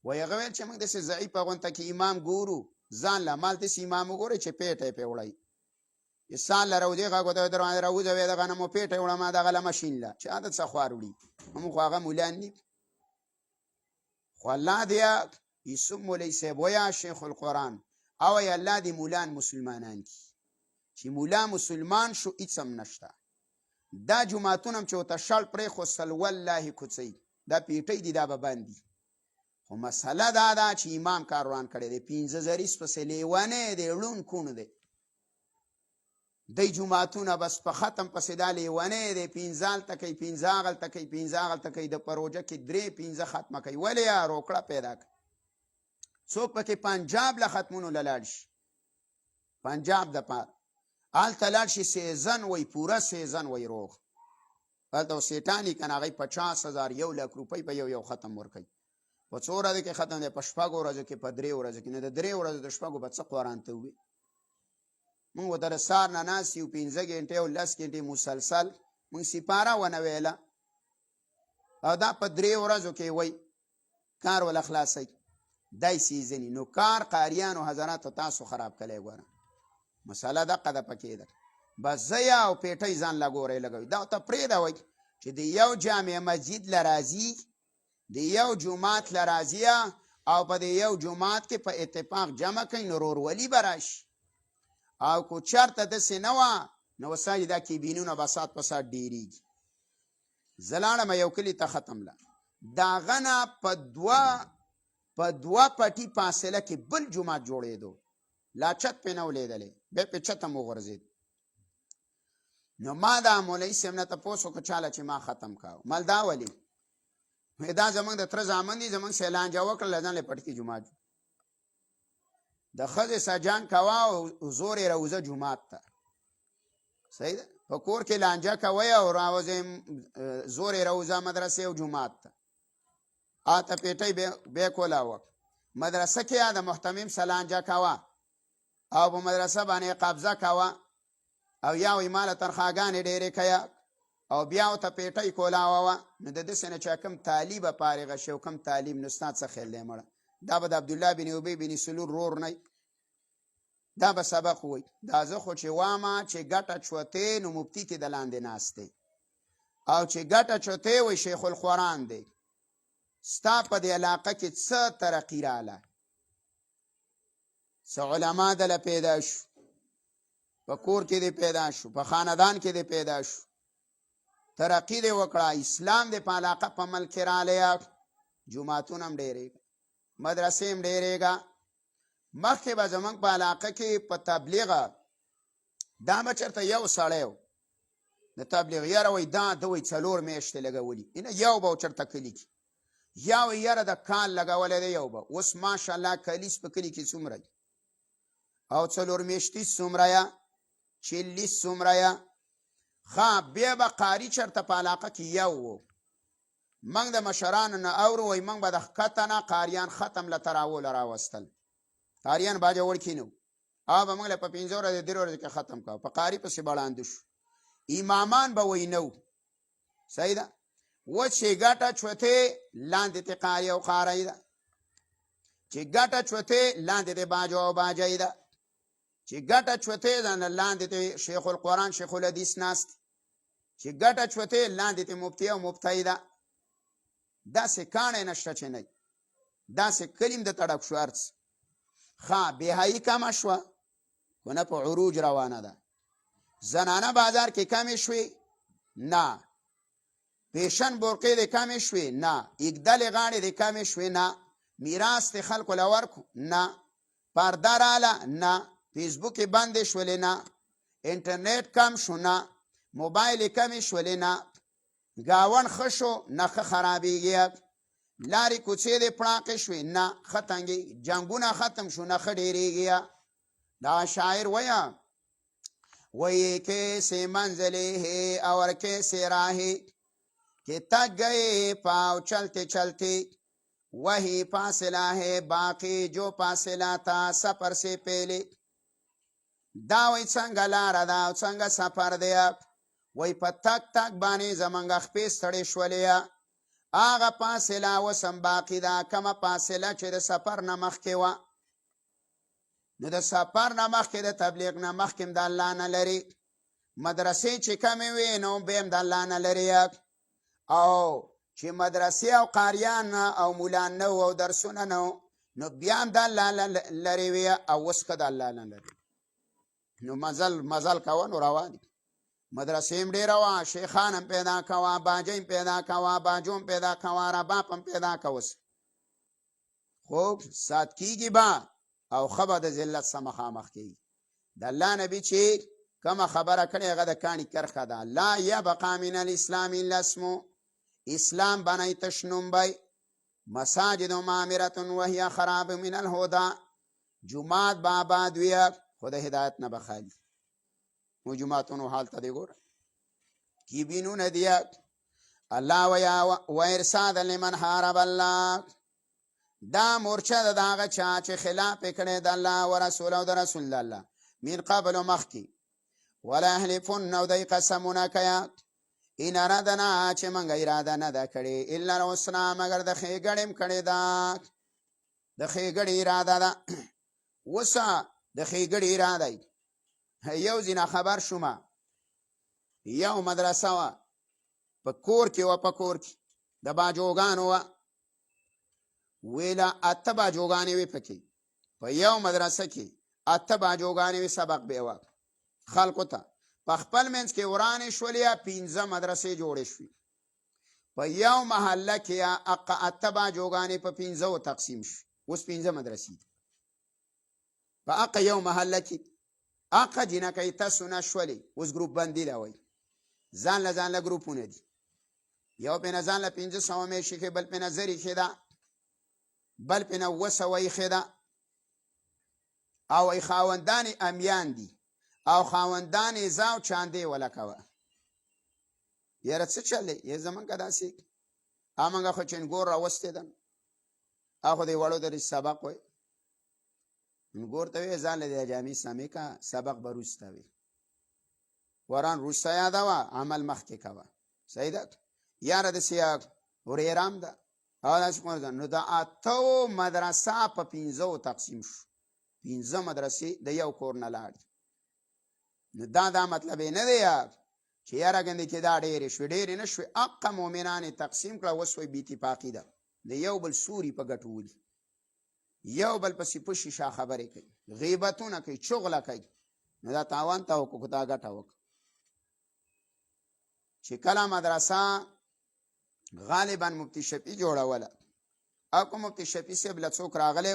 ویا غویل چې موږ د سه ضعیف غونته کې امام ګورو ځان لا مال د سه امام ګوري چې پیټه په وړای انسان لرو دی غو د دروازه راوځي وې دغه نمو پیټه وړه ما دغه له ماشين لا چې عادت څه خواروړي هم خو هغه مولان ني خو الله دی یسم مولای سه ویا شیخ القرآن او یا الله دی مولان مسلمانان کی چې مولا مسلمان شو اڅم نشته. دا جماعتونم چې وته شال پرې خو سل والله کوڅي دا پیټي دي دا به باندې. خو مسله دا دا چې امام کاروان کړي دي 15 زریس په سلیوانه دی لون کونه دي د جماعتونه بس په ختم په سدالې ونه دي 15 تکي 15 غل تکي 15 غل تکي د پروژه کې 3-15 ختمه کوي ولې یا روکړه پیدا کوي. څوک پکې پنجاب له ختمونو لاله شي پنجاب د پاره آل تلال شي سیزن وی پورا سیزن وی روغ الته سیټانی کنه غي 50,000 1 لک روپۍ په یو ختم ورکي په څو ورځې کې ختم دی په شپږو ورځې کې په 3 ورځې کې نه د 3 ورځې د شپږو په څه قران ته وي. موږ در سار نه ناس یو 15 غنټه او 10 غنټه مسلسل موږ سپاره ونه ویلا او دا په 3 ورځو کې وای کار ول اخلاصي دای سیزنی نو کار قاریانو حضرات تاسو خراب کړي ګوره مساله دا قده پکې ده بس زیا او پیټي ځان لګورې لګوي دا ته پرې دا وای چې د یو جامع مسجد لرازي د یو جمعات لرازیا او په د یو جمعات کې په اتفاق جمع کین نور ولی براش او کو چرته د سینوا نو ساجدا کې بینونه بسات پسات ډیری زلاړه مې یو کلی ته ختم لا داغه نه په دوه پټي فاصله کې بل جومات جوړېدو، لا چت پې نه ولیدلی، بیا پې چت هم وغورځېد. نو ما دا مولوي صاحب نه تپوس وکړ چاله چې ما ختم کاوه. مل دا ولې؟ دا زمونږ د تره زامن دي، زمونږ سیلانجه وکړله ځان له پټکي جومات د ښځې سجان کوه او زور یې روزه جومات ته. صحیح ده؟ په کور کې لانجه کوئ او راوځئ زور یې روزه مدرسې او جومات ته. آته پیټۍ بیا کوله وک مدرسه کې د محتمم سلانجه کوه او په مدرسه باندې قبضه کوه او یا وایي ماله تنخواګانې ډېرې کوه او بیا ورته پیټۍ کولاوه. نو د داسې نه چې کوم طالبه فارغه شي او کوم تعلیم نو ستا څه خیال دی مړه؟ دا به د عبدالله بن ابی بن سلول رور نه دا به سبق وایي. دا زه خو چې وامه چې ګټه چوتې نو مفتي کې د لاندې ناست دی او چې ګټه چوتې وایي شیخ القرآن دی. ستا په دې علاقه کې څه ترقي راله؟ څه علما دله پیدا شو، په کور کې دې پیدا شو، په خاندان کې دې پیدا شو، ترقی دې وکړه، اسلام دې په علاقه په ملک کې رالی، جوماتونه هم ډېرېږه، مدرسې هم ډېرېږه. مخکې به زمونږ په علاقه کې په تبلیغه دا به چېرته یو سړی و د تبلیغ یاره وایي دا ده وایي 4 میاشتې لګولي، اینه یو به چېرته کلي کې، یا وایي یاره د کال لګولی دی یو به. اوس ماشاءالله کلیس په کلي کې څومره دي او 4 میاشتې څومره یا 40 څومره یا ښه. بیا به قاري چېرته په علاقه کې یو و. موږ د مشرانو نه اورو وایي موږ به د ښکته نه قاریان ختم له تراوله راوستل، قاریان باجه وړ کې نه و او به موږ له په 5 ورځې 3 ورځې کې ختم کوو، په قاري پسې بړانده شو. امامان به وایي نه و. صحیح ده؟ اوس چې ګټه چوتې لاندې ته قاري او قاری ده، چې ګټه چوتې لاندې ته باجه او باجه ده، چې ګټه چوتې لاندې ته شیخ القرآن شیخ الحدیث ناست، چې ګټه چوتې لاندې ته مفتي او مفتي ده. داسې کاڼی نشته چې نه داسې کلیم د تړک شو هر څه. ښه بېحایي کمه شوه خو نه په عروج روانه ده. زنانه بازار کې کمې شوې نه، پیشن برقې دې کمې شوې نه، اګدلې غاړې دې کمې شوې نه، میراث دې خلکو له ورکو نه، پرده راله نه، فیسبوک یې بندې شولې نه، انټرنیټ کم شو نه، موبایل یې کمې شولې نه، ګاون ښه شو نه ښه خرابېږي، لارې کوڅې دې پړاقې شوې نه ښه تنګې، جنګونه ختم شو نه ښه ډېرېږي. دا شاعر وایي کیسے منزلے ہے اور کیسے راہے کہ تک گئے پاؤ چلتے چلتے وہی فاصلہ ہے باقی جو فاصلہ تھا سفر سے پہلے. دا وایي څنګه لاره ده او څنګه سفر دی، وایي په تک تک باندې زمونږ خپې ستړې شولې، هغه فاصله اوس هم باقي ده، کومه فاصله چې د سفر نه مخکې وه. نو د سفر نه مخکې د تبلیغ نه مخکې هم د الله نه لري، مدرسې چې کمې وې نو بیا هم د الله نه لري، او چې مدرسې او قاریان او مولان نه او درسونه نه نو بیا هم د الله لرې وې، او اوس که د الله نه لري نو مزل کوه نو روان دي. مدرسې هم ډېره وه، شیخان هم پیدا کوه، باجه هم پیدا کوه، باجو هم پیدا کوه، رباب هم پیدا کوه، خوب سات کېږي به او ښه به د ذلت سره مخامخ کېږي. د الله نبي چې کومه خبره کړې هغه د کاڼي کرښه ده. لا یبقی من الاسلام الا اسمو، اسلام بنی تش نوم بی، مساجد معمرة وهي خراب من الهدى، جماعت به آباد وي خو د هدایت نه به خالي. و جماعتونو حال ته دی ګوره کیبینونه دي. الله ویا و ارصادا لمن حارب الله، دا مورچه ده د هغه چا چې خلاف یې کړی د الله و رسول او د رسول الله من قبل مخکې، ولا یحلفن او دوی قسمونه کوي ان ارادنا چې موږ اراده نه ده کړې الا الحسنی مګر د ښېګړې م کړې ده، د ښېګړې اراده ده. اوس د ښېګړې اراده یو ځینه خبر شومه، یو مدرسه وه په کور کې وه، په کور کې د باجوګانو وه، ویله 8 باجوګانې وې پکې، په یو مدرسه کې 8 باجوګانې وې، سبق به وه خلکو ته. په خپل منځ کې ورانې شولې، 15 مدرسې جوړې شوې. په یو محله کې اته باجوګانې په 15 تقسیم شو. اوس 15 مدرسې په اقا یو محله کې اقا جنکۍ تاسو نه شولې. اوس ګروپ بندي لوي، ځان له ګروپونه دي. یو په نه ځان له 500 مې شي کې، بل په نظر کې ده، بل په 900 کې ده. او ای خاوندان امیان دي او خاوندان زاو چاندې ولا کوه. یاره څه چلې یې زمون کا داسې امنګه خو چنګور راوستې دن اخو دی وړو د سبق وای نګور ته ځان له جامع سمې کا سبق بروسته وي وران روسا یاد وا عمل مخ کې کوا. صحیح ده یاره د سیاق ورېرام ده او داس کوم نو دا اته مدرسه په 15 تقسیم شو. 15 مدرسې د یو کور نه لاړ. نو دا مطلب نه دی چې یاره ګندې کې دا ډېرې شوې، ډېرې نه شوې. اقا مؤمنان تقسیم کړه. اوس وایي بې اتفاقي ده، د یو بل سوري په ګټو ولي، یو بل پسې په شیشه خبرې کوي، غیبتونه کوي، چغله کوي. نو دا تاوان ته وکړو، دا ګټه وکړه. چې کله مدرسه غالبا مفتی شفیع جوړوله او که مفتی شفیع صاحب له څوک راغلی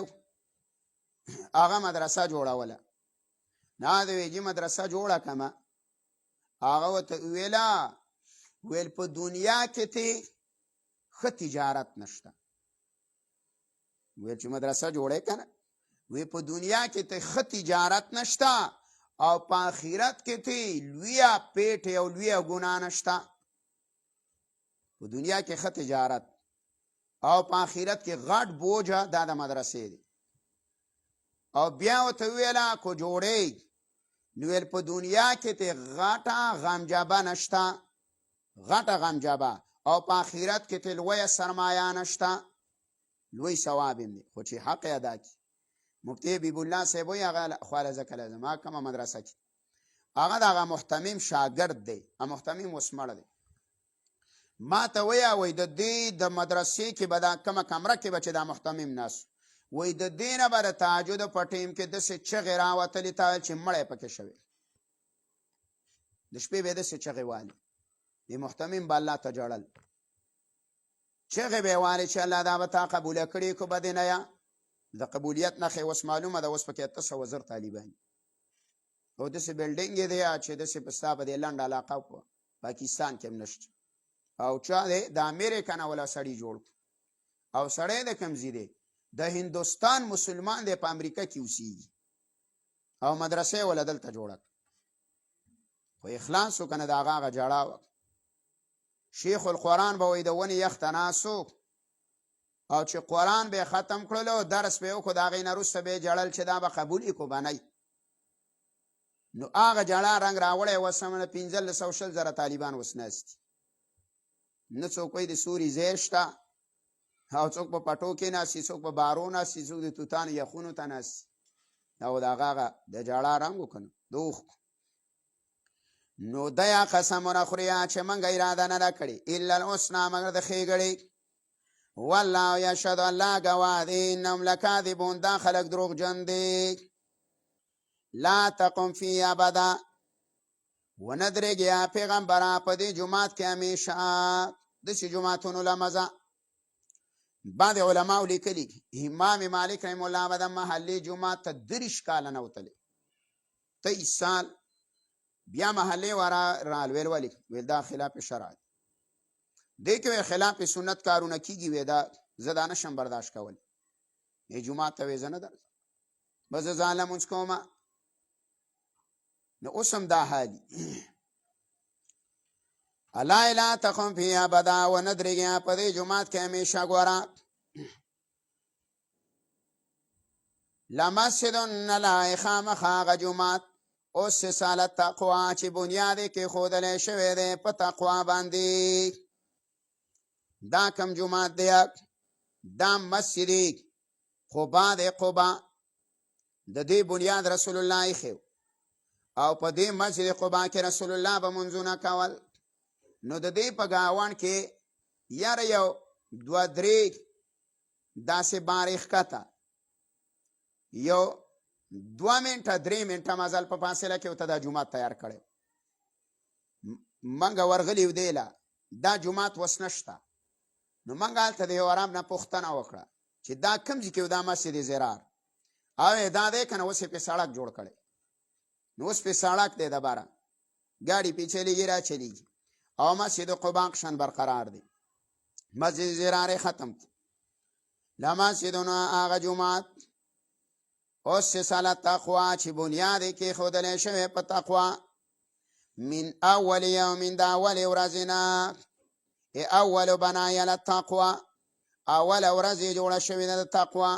هغه مدرسه جوړوله، نه د ویجي مدرسه جوړه کمه. هغه ورته ویل په دنیا کې ته ښه تجارت نشته. ویل چې مدرسه جوړه کنه، وی په دنیا کې ته ښه تجارت نشته او په آخرت کې ته لویه پیټ او لویه ګناه نشته. په دنیا کې ښه تجارت او په آخرت کې غټ بوجه دا د مدرسې دی. او بیا ورته ویله کو جوړې نو ویل په دنیا کې ته غټه غمجبه نشته، غټه غمجبه، او په آخرت کې ته لویه سرمایه نشته، لوی ثواب هم دی. خو چې حق ادا کړي. مفتی حبیب الله صاحب وایي هغه خواله ذکر لازم هغه کومه مدرسه کې هغه د هغه محتمم شاګرد دی. محتمم اوس مړ دی. ما ته وایي د دې د مدرسې کې به دا کومه کمره کې به چې دا محتمم ناست وای د دینه بر تهجد په ټیم کې د څه چغې راوتلې تا چې مړی پکې شوی د شپې به د څه چغې والي د محتمم به الله ته جړل چغې به والي چې الله دا به تا قبوله کړي کو به دې نه یا د قبولیت نښې اوس معلومه ده. اوس پکې 800 زر طالبان او داسې بلډینګ یې دی چې داسې په ستا په دې لنډ علاقه په پاکستان کې هم نشته. او چا دی د امریکا نه ولا سړي جوړ او سړی د کوم ځای دی د هندوستان مسلمان دی په امریکا کې اوسېږي او مدرسې ولا دلته جوړه. خو اخلاص وکنه د هغه جړه شیخ القرآن به وایي د ونې یخ ته ناسو او چې قرآن به ختم کړلو درس به وکړو د هغې نه وروسته به یې جړل چې دا به قبول یې کو به نه. نو هغه جړه رنګ راوړی اوس همنه 1520 زره طالبان اوس ناست دي. نه څوک وایي د سوري ځای شته او څوک په پټو کې ناستي، څوک په بارو ناستي، څوک د توتانو یخونو ته ناستي او د هغه د جړه رنګ وکنه د اوښکو. نو دیا قسمونه خوري چې موږ اراده نه ده کړې الا الحسنی مګر د ښېګړې. والله یشهد الله ګواه دی انهم لکاذبون دا خلک دروغجن دي. لا تقم فی ابدا ونه درېږه پیغمبره په دې جومات کې همیشه داسې جوماتونو له مزه. بعض علماو لیکلي امام مالک رحم الله به د محلي جومات ته 30 کاله نه وتلی 23 سال بیا محلې ورا رالویل ویل دا خلاف شرع دی. دې کې خلاف سنت کارونه کیږي وې دا زه دا نشم برداشت کولی. یې جومات ته وې زه نه درځم به زه ځان لمونځ کومه. نو اوس هم دا حالي الا لا تقم فی ابدا ونه درېږه په دې جومات کې همیشه. ګوره لمسجد الله خامخا هغه جومات اوس ساله تقوا چې بنیاد یې کېښودلی شوی دی په تقوا باندې. دا کم جومات دی دا مسجد قبا دی. قبا د دې بنیاد رسول الله ایښی او په دې مسجد قبا کې رسول الله به منځونه کول. نو د دې په ګاوان کې یاره یو 2-3 داسې بارې ښکته یو 2 منټه 3 منټه مزل په فاصله کې ورته دا جومات تیار کړی. منګه ورغلی و دی له دا جومات وس نشته. نو موږ هلته د یو عرب نه پوښتنه وکړه چې دا کوم ځای کې دا مسجد زرار او دا دی که نه اوس یې پې سړک جوړ کړی. نو اوس پې سړک دی دبره ګاډي پې چلیږي را چلیږي او مسجد قبا قشن برقرار دی. مسجد زرار ختم کړ. لمسجدون هغه جومات اسس علی التقوا چې بنیاد یې کېښودلی شوی په تقوا من اول یوم د اولې ورځې نه اول بنای علی التقوا اول ورځ یې جوړه شوې ده د تقوا.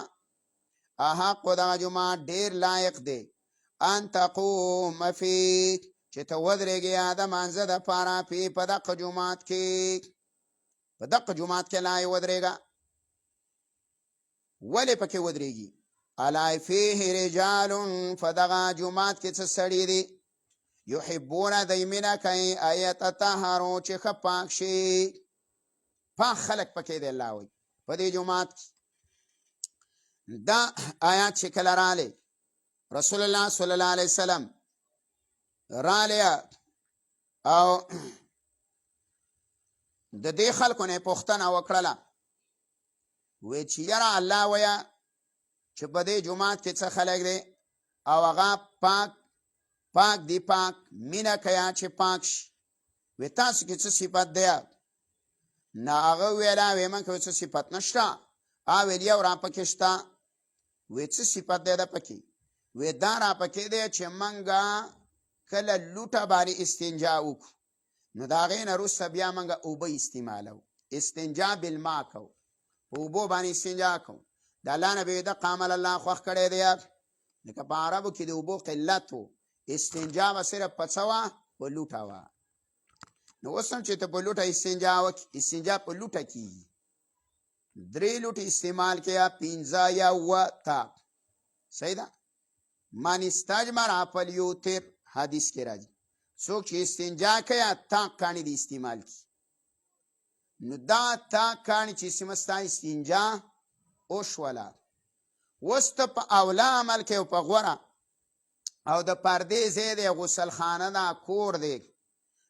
احق دغه جومات ډېر لایق دی ان تقوم فی چې ته ودرېږې د مانځه دپاره فی په دقه جومات کې په دقه جومات کې لا یې ودرېږه. ولې پکې ودرېږي؟ الی فیه رجال په دغه جومات کې څه سړي دي یحبونه دی مینه کوي ان یتطهروا چې ښه پاک شي. پاک خلک پکې دی الله وایي په دې جومات کې. دا آیات چې کله رالی رسول الله صلی الله علیه وسلم رالی او د دې خلکو نه پوښتنه وکړله وی چې یاره الله ویه چې په دې جومات کې څه خلک دی او هغه پاک دی پاک مینه کوي چې پاک شي. وی تاسو کې څه صفت دی؟ نه هغه ویله وی من کې څه صفت نشته. ویل یو را پکې شته. وی څه صفت دی ده پکې؟ وی دا را پکې دی چې منګه کله لوټه باندې استنجا وکړو نو د هغې نه وروسته بیا منګه اوبه استعمالو استنجا بالماء کوو په اوبو باندې استنجا کوو. د الله نه به دقه عمل الله خوښ کړی دی. لکه په عربو کې د اوبو قلت و استنجا به صرف په څه وه په لوټه وه. نو اوس هم چې ته په لوټه استنجا وکړې استنجا په لوټه کېږي 3 لوټې استعمال کې یا 15 یا اوه تا صحیح ده. من استجمر فلیوتر حدیث کې راځي څوک چې استنجا کوي تاق کاڼي د استعمال کی. نو دا تاق کاڼي چې سمستا استنجا وشوله اوس ته په اوله عمل کې او په غوره او د پردې ځای دی غسل خانه ده کور دی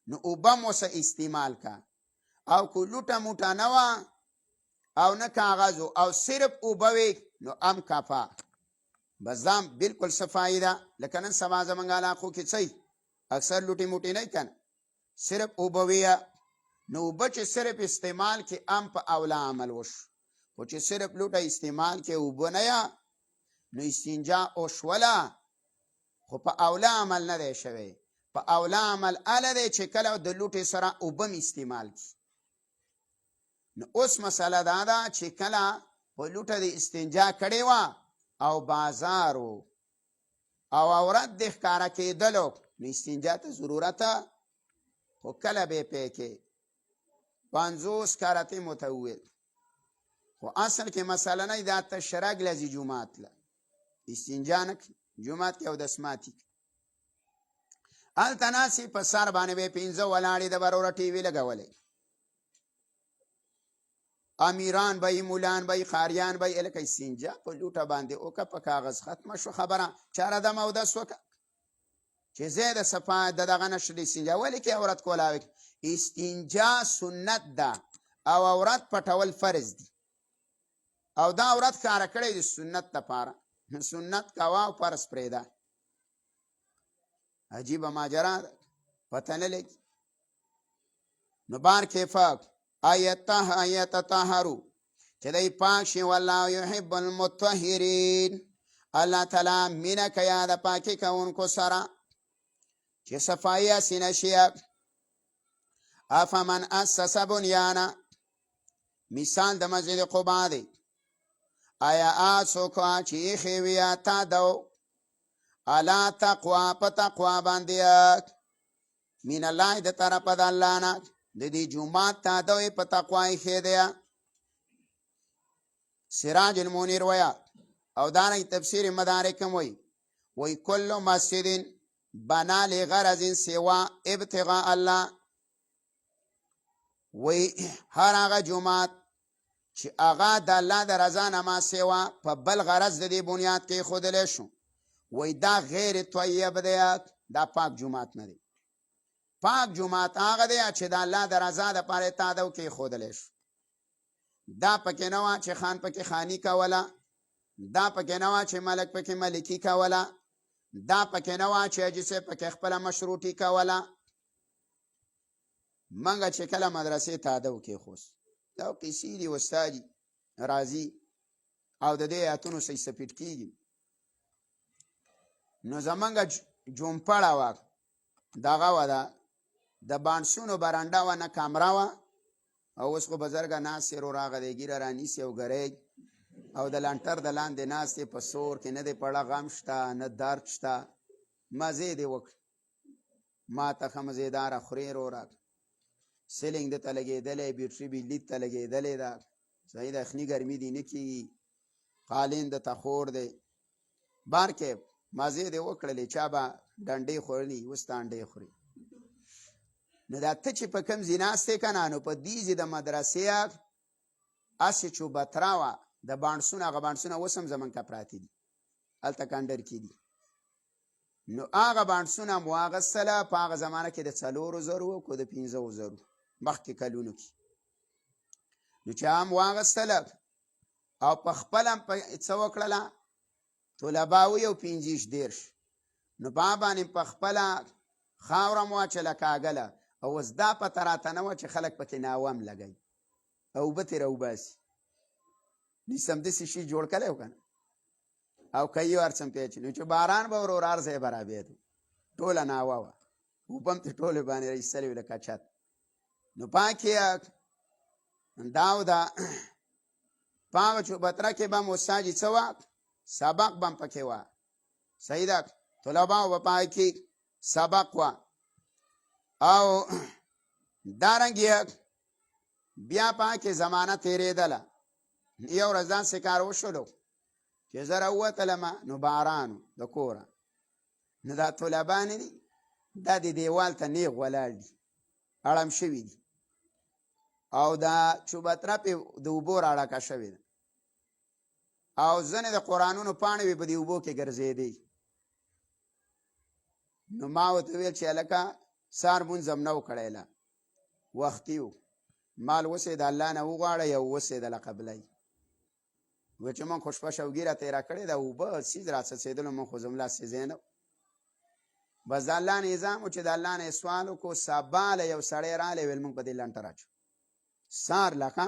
نو اوبه م ورسه استعمال کا او که لوټه موټه نه وه او نه کاغذ او صرف اوبه وې نو ام کافه بس دا بلکل صفایي ده. لکه نن سبا زموږ علاقو کې څه اکثر لوټې موټې نه که نه صرف اوبه وې نو اوبه چې صرف استعمال کې ام په اوله عمل وشو. خو چې صرف لوټه استعمال کې اوبه نه یا نو استنجا وشوله خو په اوله عمل نه دی شوی. په اوله عمل اله دی چې کله د لوټې سره اوبه م استعمال کی. نو اوس مسله دا ده چې کله په لوټه د استنجا کړې وه او بازار و او عورت د ښکاره کېدلو نو استنجا ته ضرورت خو کله به یې پی کې 50 کارتې مو ته وویل خو اصل کې مسله نه دا تشرګ لذي جومات له استنجا نه کوي جومات کې اودس ماتي هلته ناستې په سر باندې به 15 ولاړې د بروره ټي وي لګولې امیران به مولان به خاریان به الکه استنجا په لوټه باندې وکړه په کاغذ ختمه شو خبره چاره دم اودس وکړه چې زیاده صفا د دغه نشو د استنجا ولې کې عورت کولاوي. استنجا سنت ده او عورت پټول فرض دي او دا عورت ښکاره کړی د سنت لپاره سنت کوا او فرض پرېږده. عجیبه ماجرا ده پته نه لګي. نو بار کیفه ایتطهروا چې دی پاک شي والله یحب المطهرین الله تعالی مینه کوي د پاکي کوونکو سره چې صفایي سینه شي. افمن اسس بنیانا مثال د مسجد قبا دی آیا څوک چې ایښی وي تا دو علی تقوا په تقوا باندې من الله د طرفه د الله نه د دې جومات تا دوی په تقوا ایښی دی. سراج المنیر ویا او دارنګ تفسیر مدارک هم وی کل مسجد بنا لغرض سوا ابتغاء الله وی هر هغه جومات چې هغه د الله د رضا نه ما سوا په بل غرض د دې بنیاد کې ایښودلی شو وی دا غیر طیب دی دا پاک جومات نه دی. پاک جماعت هغه دی چې د الله د رضا دپاره تا دو کېښودلی شو. دا پکې نه وه چې خان پکې خاني کوله، دا پکې نه وه چې ملک پکې ملکي کوله، دا پکې نه وه چې حاجي صاحب پکې خپله مشروطي کوله. منګه چې کله مدرسې تاده کېښوست، دا قیسې دي استادي راځي او د دې ایتونو صحیح سپیټ کېږي. نو زمونږ جومپړه وه دغه وه د بانسونو برنډه وه، نه کمره وه، او اوس خو بزرګه ناست یې راغه دی ګیره رانیسي او ګری او د لنټر د لاندې ناست یې په سور کې نه دی پړه غم شته نه درد شته. مزې دې وکړي، ما ته ښه مزېداره خورې راکړه. سیلینګ دته لګېدلی، بیټري بجلي ته لګېدلې ده، صحیح ده، یخني ګرمي دې نه کېږي، قالین دته خور دی. بار کې مزې دې وکړلې، چا به ډنډې خوړلي، اوس ته انډې خوري. نو دا ته چې په کوم ځای ناست یې که نه، نو په دې ځای د مدرسې هسې چوبتره وه، د بانډسونه هغه بانډسونه اوس هم زمونږ ته پراته دي، هلته کنډر کې دي. نو هغه بانډسونه مو واغېستله په هغه زمانه کې د 4,000 کو د 15,000 مخکې کلونو کې. نو چې هم واغېستله او په خپله هم څه وکړله، طلبا وي او 25-30، نو په هغه باندې په خپله خاوره مو واچله کاږله، او اوس دا پته راته نه وه چې خلک پکې ناوم لګوي او اوبه ترې راوباسي. نو همداسې شي جوړ کړی و که نه، او که یې هر څه پیچي، نو چې باران به ورور هر ځای به رابېد، ټوله ناوه وه، اوبه هم ترې ټولې باندې را ایستلې وې لکه چت. نو پاکې دا و ده په هغه چوبتره کې به هم استاد څه وه، سبق به هم پکې وه، صحیح ده، طلباو به پای کې سبق وه. او دارنګې بیا پاکې زمانه تېرېدله. یو ورځ داسې کار وشولو چې زه راووتلم، نو باران د کوره، نو دا طلبا نه دي، دا د دیوال ته نیغ ولاړ دي، اړم شوي دي، او دا چوبتره پې د اوبو راډکه شوې ده، او ځینې د قرآنونو پاڼې وې په دې اوبو کې ګرځېدې. نو ما ورته ویل چې هلکه سهار مونځ هم نه و کړی، لا وختي و، مال اوس یې د الله نه وغواړئ او اوس یې دله قبلئ. وی چې من خو شپه شوګیره تېره کړې ده، اوبه سیز را څڅېدلو، من خو زملا سیزی نه و. بس د الله نظام و چې د الله نه یې سوال وکړو. سبا له یو سړی رالی، ویل مونږ په دې لنټر اچو، سهار لکه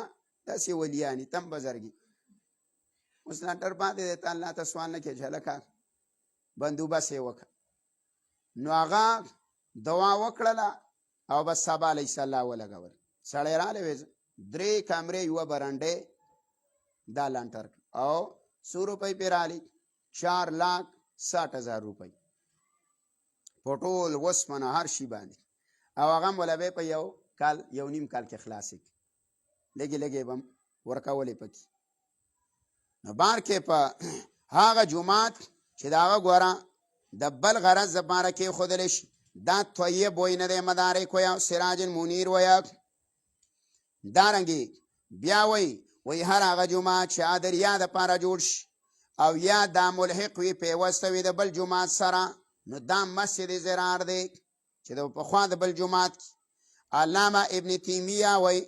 داسې ولیانې تم بزرګي. اوس لنټر پاتې دی، ته الله ته سوال نه کوې چې هلکه بندوبست یې وکړه. نو هغه دعا وکړله او بس سبا علیه الله ولګول. سړی رالی، وی 3 کمرې یوه برنډې دا لنټر او 100 روپۍ پې رالی، 4,60,000 روپۍ په ټول وسپنه هر شي باندې، او هغه هم وله په یو کال 1.5 کال کې خلاصې کړي، لږې لږې به هم ورکولې پکې. نو بار کې په هغه جومات چې د هغه ګوره د بل غرض دپاره کېښودلی شي، دا طیب وی نه دی، مدارک ویا، سراج منیر ویا. دارنګې بیا وی هر هغه جومات چې د ریا دپاره جوړ شي او یا دا ملحق وي، پیوسته وي د بل جومات سره، نو دا مسجد ضرار دی چې د پخوا د بل جومات کې. علامه ابن تیمیه وی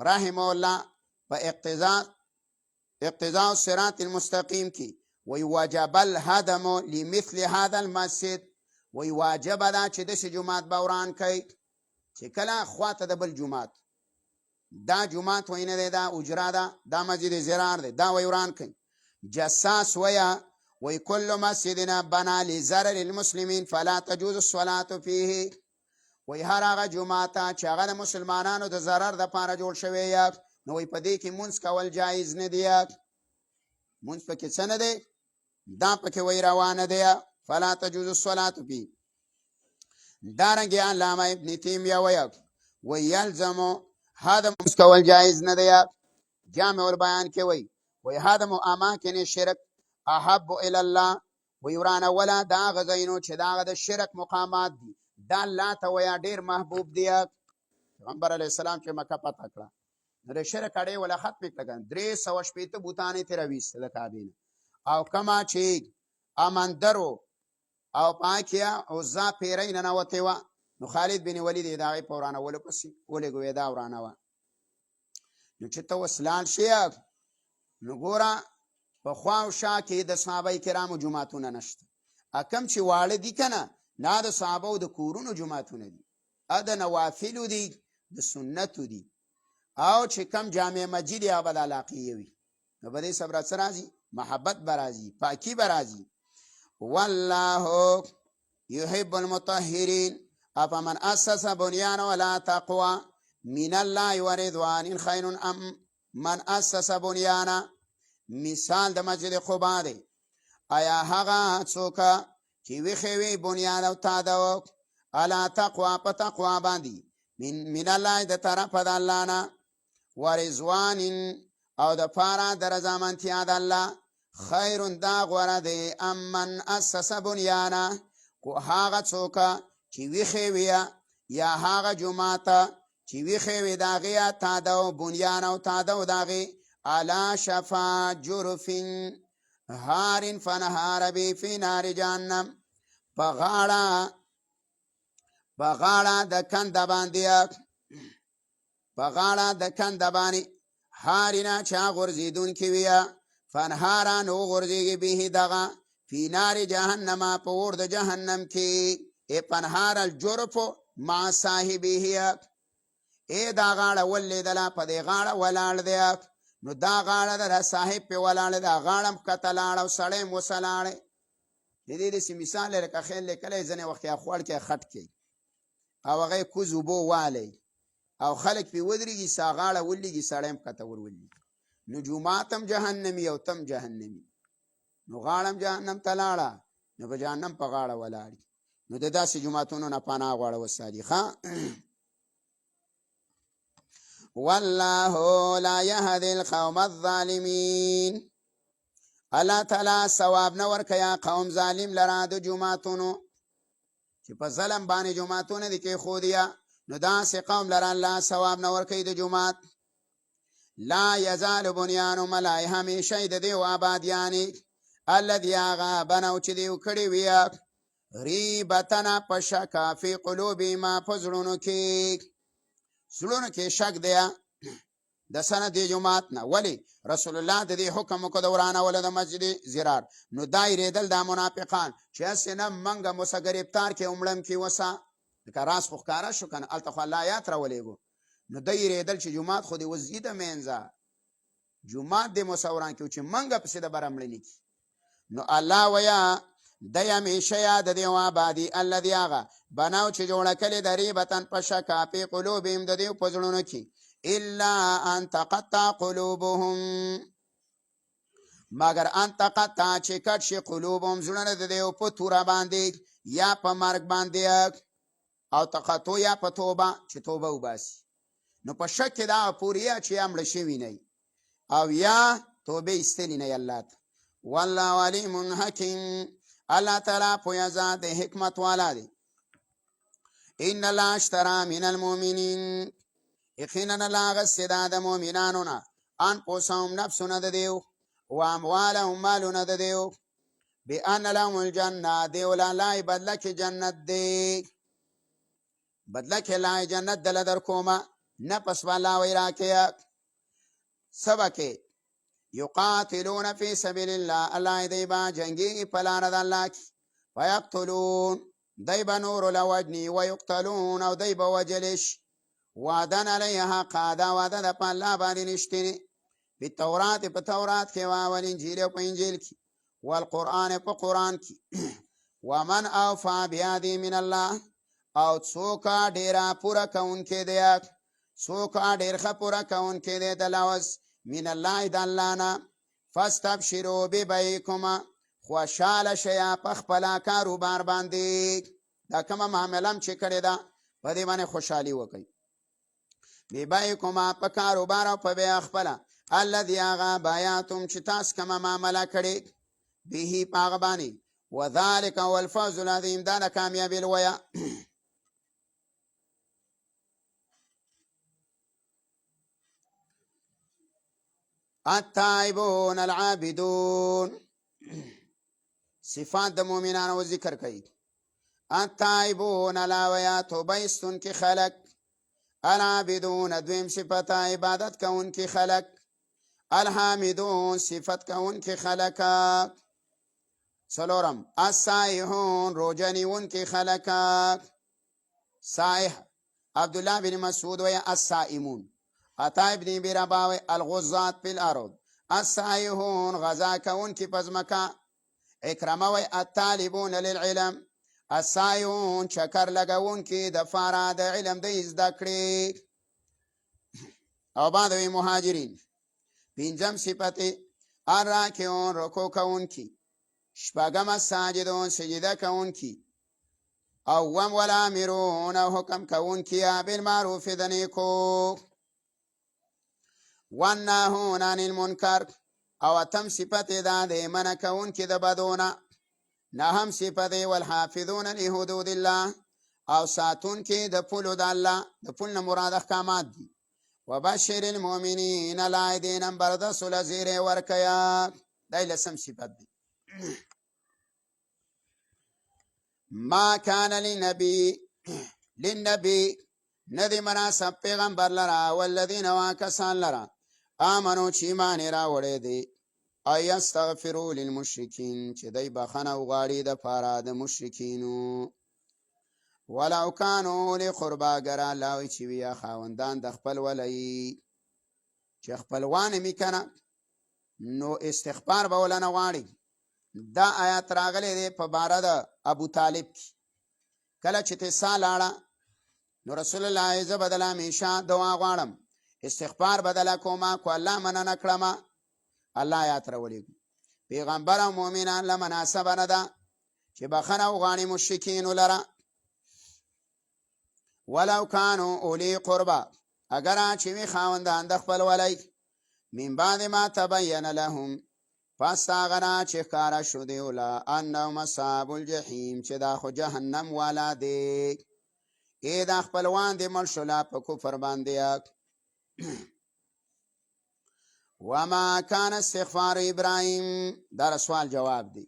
رحمه الله په اقتضاء الصراط المستقیم کې وی وجب الهدم لمثل هذا المسجد، وی واجب ده چې داسې جومات به وران کوي چې کله خواته د بل جومات، دا جومات وی نه دی، دا اجرا ده، دا مسجد ضرار دی، دا وی وران کوي. جساس وی کل مسجدنا بنا لضرر المسلمین فلا تجوز الصلاة فیه، وی هر هغه جومات چې هغه د مسلمانانو د ضرر دپاره جوړ شوی یا، نو وی په دې کې مونځ کول جایز نه دی، مونځ پکې څه نه دی، دا پکې وی روانه دی، فلا تجوز الصلاة فیه. دارنګې علامه ابن تیمیه وی یلزمو هدم مونځ کول جایز نه دی. جامع البیان کې وی هدم اماکن شرک احب الی الله، وی ورانوله د هغه ځایونو چې د هغه د شرک مقامات دي، دا الله ته ویا ډېر محبوب دی. پیغمبر علیه السلام چې مکه فتح کړه، نو د شرک اډې وله ختمې کړه، 380 بوتان یې ترې راویستل د کعبې نه، او کما چې امندرو او پاکیا عزا پیرۍ ننوتې وه، نو خالد بن ولید د هغې په ورانولو پسې ولېږو دا ورانوه. نو چې ته اوس لاړ شې نو ګوره په خوا او شا کې د صحابه کرامو جوماتونه نشته. کم چې واړه دي که نه دا د صحابو د کورونو جوماتونه دي، د نوافلو دي، د سنتو دي. او چې کم جامع مسجد هغه به د علاقې وي. نو به دې صبره څه راځي؟ محبت به راځي، پاکي به راځي. والله يحب المطهرين افمن اسس بنيانا ولا تقوى من الله ورضوان خير ام من اسس بنيانا. مثال د مسجد قباء دی. آیا هغه څوک چې ویښې وي بنیان او تاده علی تقوا په تقوا باندې من الله د طرفه د الله نه ورضوان او د پاره د رضامندتیا د الله خیر دا غوره دی ام من اسس بنیانا کو هغه څوک چې ویښې وي یا هغه جومات چې ویښې وي د هغې تاده و بنیان او تاده و د هغې علی شفا جرف هار فنهار بی فی نار جهنم په غاړه د کنده باندې هارینا چا غورځېدونکي وي فنهارا نو غورځېږي به دغه فی نار جهنم په اور د جهنم کې فنهار الجرف مع صاحبه دا غاړه ولېدله په دې غاړه ولاړ دی. نو دا غاړه د صاحب په ولاړه دا غاړه هم کته لاړه او سړی هم وسلاړی. د دې داسې مثال لکه خیل لیکلی ځینې وخت یا خوړ کې خټ کې او هغه کوز اوبو والی او خلک پې ودرېږي سا غاړه ولېږي سړی هم کته ور ولېږي. نو جومات هم جهنمي او تم جهنمي. نو غاړه هم جهنم ته لاړه نو په جهنم په غاړه ولاړي. نو د داسې جوماتونو نه پناه غواړه وساتي. والله لا يهدي القوم الظالمين. الله تعالی ثواب نه ورکوي قوم ظالم لره د جوماتونو چې په ظلم باندې جوماتونه دي کېښودي. نو داسې قوم لره الله ثواب نه ورکوي د جومات. لا یزال بنیانهم لا همیشه د دیو آبادیانې الذي هغه بنو چې دیو کړي وي ریبتنا په شکه فی قلوبهما په زړونو کې شک دی د سنه د جماعت نه. ولی رسول الله د دې حکم وکړ د ورانولو د مسجد زرار. نو دا یریدل د منافقان چې هسې نه منګه موسه ګرفتار کې عمړم کې وسه لکه راس خو ښکاره شو که نه هلته خو الله آیات راولېږو. نو د یریدل چې جومات خو دې وځي د منځه جومات دې موسه وران کړو چې منګه پسې د بره مړني کړي. نو الله ویا دی همیشه یاد د دیو آبادي الذي هغه بناو چې جوړه کړې د ریبتن په شکه فی قلوبهم د دیو په زړونو کې الا ان تقطع قلوبهم مگر ان تقطع چې کټ شي قلوبهم زړونه د دیو په توره باندې یا په مرګ باندې او تقطع یا په توبه چې توبه وباسي. نو په شک کې دا پوریا چې یا مړه شوي نه او یا توبه ایستلي نه الله ته. والله علیم حکیم. الله تعالی پوهه ذات د حکمت والا دی. ان الله اشترى من المؤمنین یقینا الله اخیستی ده د مؤمنانو نه انفسهم نفسونه د دیو و اموالهم مالونه د دیو بان لهم الجنه دیو لا بدله کې جنت دی بدله کې لا جنت دل در کومه نه پس والا وی راکې سبکه یقاتلون فی سبیل الله الله دی با جنگی په لار د الله کې فیقتلون دی به نور لوجنی ویقتلون او دی به وجلش وعدن علیه حقا دا وعده د په الله باندې رښتینې بالتورات په تورات کې والانجیل او په انجیل کې والقرآن په قرآن کې ومن اوفا بیادی من الله او څوک ډیره پوره کوونکی دی څوک ډیر ښه پوره کوونکی دی د لوز من الله د الله نه فاستبشروا ببیعکم خوشحاله شئ په خپله کاروبار باندې دا کومه معامله هم چې کړې ده په دې باندې خوشحالي وکړئ ببیعکم په کاروبار او په بیع خپله الذي هغه بایعتم چې تاسو کومه معامله کړې به په هغه باندې وذلک هو الفوز العظیم دا د کامیابي لویه التائبون العابدون صفات د مؤمنانو ذکر کوي التائبون علاوه توبه ایستونکي خلق، العابدون دویم صفت عبادت کوونکي خلق، الحامدون صفت کوونکي خلق، څلورم السائحون روژه نیونکي خلق. سائح عبدالله بن مسعود وی السائمون، عطا ابن ابي رباح وی الغزات فی الارض، السائحون غزا کوونکي پزمکا. اکرمه وی الطالبون للعلم، السائحون چکر لګونکي د فاره د علم د زده کړې. او بعد وی مهاجرین پنځم صفت الراکعون رکوع کوونکي، شپږم الساجدون سجده کوونکي، اوم والامرون او حکم کوونکي بالمعروف د نیکو، والناهون عن المنکر او اتم صفت دا د منع کوونکي د بدونه. نهم صفت والحافظون لحدود الله او ساتونکي د پولو د الله، د پول نه مراد احکامات دي. وبشر المؤمنین العائدین نمبر 10 لزیر ورکیا، دای لسم صفت دی. ما کان للنبی ندی مناسب پیغمبر لرا والذین واکسان لرا آمنو چی ایمان راوړی دی ایستغفروا للمشرکین چې دی بخنه وغواړي د پاره د مشرکینو، ولو کانوا اولی قربا ګر الله وی چې وي خاوندان د خپل ولي، چې خپلوان می کنه نو استغفار به ولنه غواړي. دا آیات راغلی دی په باره د ابو طالب کی، کله چې تسا لاړه نو رسول الله زه بدل همیشه دعا غواړم، استغفار بدل کومه کو الله مننه کړم. الله آیات راولي پیغمبر او مؤمنان له مناسبه نه ده چې بخنه وغواړي مشرکین لره. ولو کانوا اولی قربا اگر چې وي خاوندان د خپل ولی، من بعد ما تبین لهم پس هغه چې ښکاره شو دی وله انهم اصحاب الجحیم چې دا خو جهنم والا دی. ای دا خپلوان دې مړ شوله په کفر باندې. وما کان استغفار ابراهیم، دا سوال جواب دی.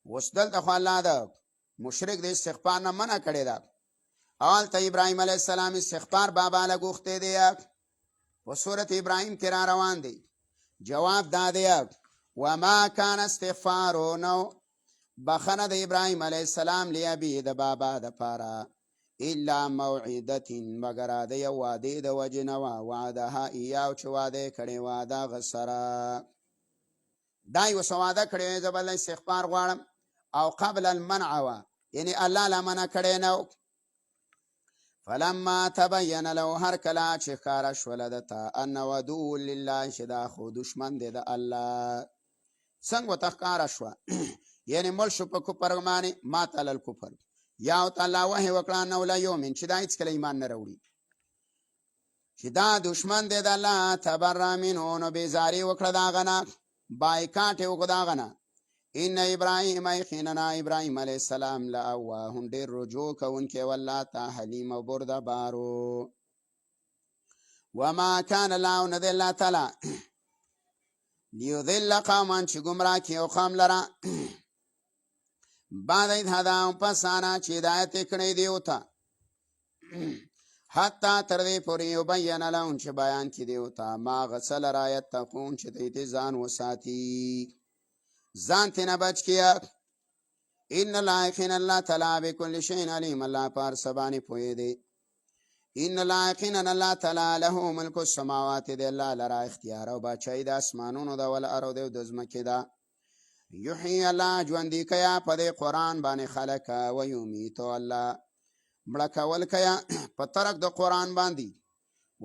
اوس دلته خو الله د مشرک د استغفار نه منع کړی ده. اول ته ابراهیم علیه السلام استغفار بابا له غوښتی دی، په سورت ابراهیم کې را روان دی. جواب دا دی وما کان استغفارو نو بخنه د ابراهیم علیه السلام لیابی د بابا د پاره الا موعدت مگر د یو واده د وجې نه وه وعدها ایاو چې واده کړی وه د هغه سره. دا یو څه واده کړی وی زه به استغفار غواړم او قبل المنع وه، یعنی الله له منع کړی نه. فلما تبین له هر کله چې ښکاره شوله دته ان عدو لله چې دا خو دشمن دی د الله. څنګه ورته ښکاره شوه یعنی مړ شو په کفر باندې، مات علی الکفر، یا ورته الله وحی وکړه انه لا یؤمن چې دا هېڅکله ایمان نه راوړي، چې دا دشمن دی د الله. تبرأ منه نو بېزاري وکړه د هغه نه، بایکاټ یې وکړو د هغه نه. ان ابراهیم یقینا ابراهیم علیه السلام لأواه ډېر رجوع کوونکی والله ته حلیم او بردبارو. وما کان الله نه دی الله تعالی لیضل قوما چې ګمراه کړي یو قوم لره بعد اذ هداهم پس هغه چې هدایت یې کړی دی ورته، حتی تر دې پورې یبین لهم چې بیان کړي دی ورته ما هغه څه لره یتقون چې دوی دې ځان وساتي، ځان ترې نه بچ کړي. ان الله یقینا الله تعالی بکل شیء علیم، الله په هر څه باندې پوهې دی. ان الله یقینا الله تعالی له ملک السماوات دی، الله لره اختیار او بادشاهي د اسمانونو ده والارض او د ځمکې ده. یحیی الله ژوندي کیا په دې قرآن باندې خلق و یمیت الله مړه کول کیا په ترک د قرآن باندې.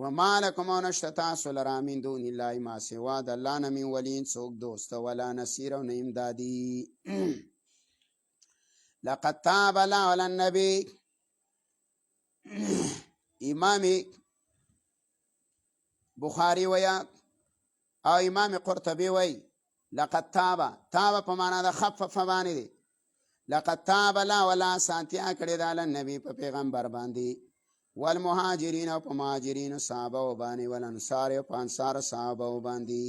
وما لکم او نشته تاسو لره من دون الله ما سوا د الله نه من ولي څوک دوست ولا نصیر او نه امدادي. لقد تاب الله علی النبی، امام بخاری ویا او امام قرطبی وی لقد تاب په معنا د خفف باندې دی. لقد تاب الله ولا سانتیا کړی د نبی په پیغمبر باندې، والمهاجرین او په مهاجرین صحابه باندې، والانصار او په انصار صحابه باندې.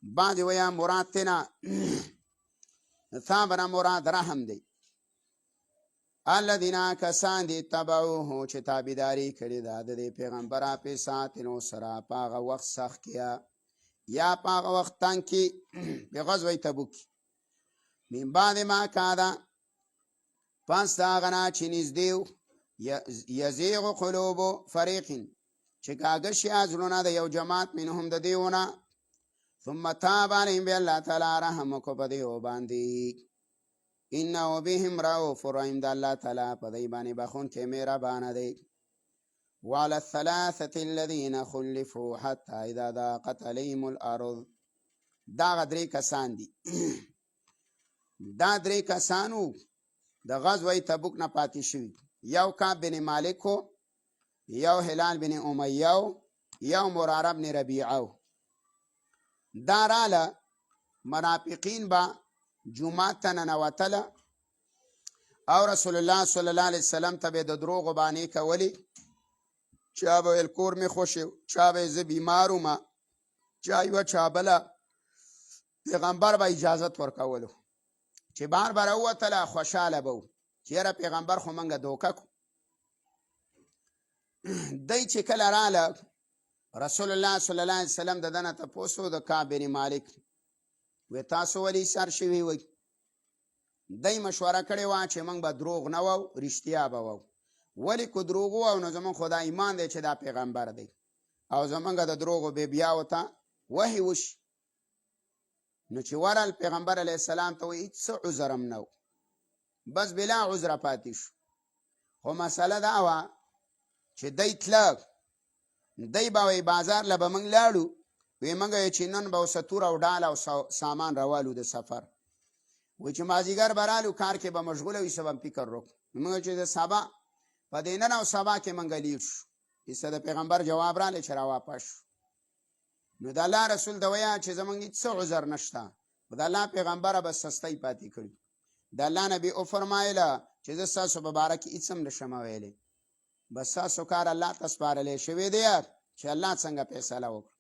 بعض ویا مراد تینا ثابنا مراد رحم دی، الذین کسان دي تبعوه چې تابعداري کړې ده د دې پیغمبره په ساتنو سره په هغه وخت سخت کې یا په هغه وخت تنګ کې په غزوه تبوک من بعد ما کاده پس د هغه نه چې نږدې یزیغ قلوب فریق چې کاږه شي زړونه د یو جماعت منهم د دې ونه ثم تاب علیهم بیا الله تعالی رحم وکړو په دې باندې انه بهم رؤوف رحیم د الله تعالی په دې باندې بخښونکی مهربانه دی وعلى الثلاثة الذين خلفوا حتى اذا ضاقت عليهم الارض دا درې کسان دي دا درې کسانو د غزوه تبوک نه پاتې شوي یو کعب بن مالک یو هلال بن امیه یو مراره بن ربیعه دا راله منافقین با جمعات ته ننوتله او رسول الله صلی الله علیه وسلم ته به د دروغو بانې کولی چا به ویل کور مې خوښ چا به زه بیمار وم چا یوه چا بله پیغمبر به اجازت ورکولو چې بار به راووتله خوشحاله به و چې یاره پیغمبر خو موږ دوکه کو دی چې کله راله رسول الله صلی الله علیه وسلم د ده نه تپوس و د کعب بن مالک وی تاسو ولې ایسار شوي وئ دی مشوره کړې وه چې موږ به دروغ نه وو رښتیا به وو ولې که دروغ وو نو زموږ خو دا ایمان دی چې دا پیغمبر دی او زموږ د دروغو بیبیاو ته وحی وشي نو چې ورل پیغمبر علیه السلام ته وایي څه عذرم نه و بس بلا عذره پاتې شو خو مسله دا وه چې دی تله دی به وایي بازار له به موږ لاړو وی موږ چې نن به اوسه تور او ډال او سامان راوالو د سفر وی چې مازدیګر به رالو کار کې به مشغوله وي څه به فکر وکړو موږ چې د سبا په دې نن او سبا کې موږ لیر شو ایسته د پیغمبر جواب رالی چې راواپس شو نو د الله رسول ته ویه چې زموږ هېڅ عذر نشته خو د الله پیغمبره به سستی پاتې کړي د الله نبي وفرمایله چې زه ستاسو په باره کې هېڅ هم نشم ویلی بس ستاسو کار الله ته سپارلی شوی دی چې الله څنګه فیصله وکړي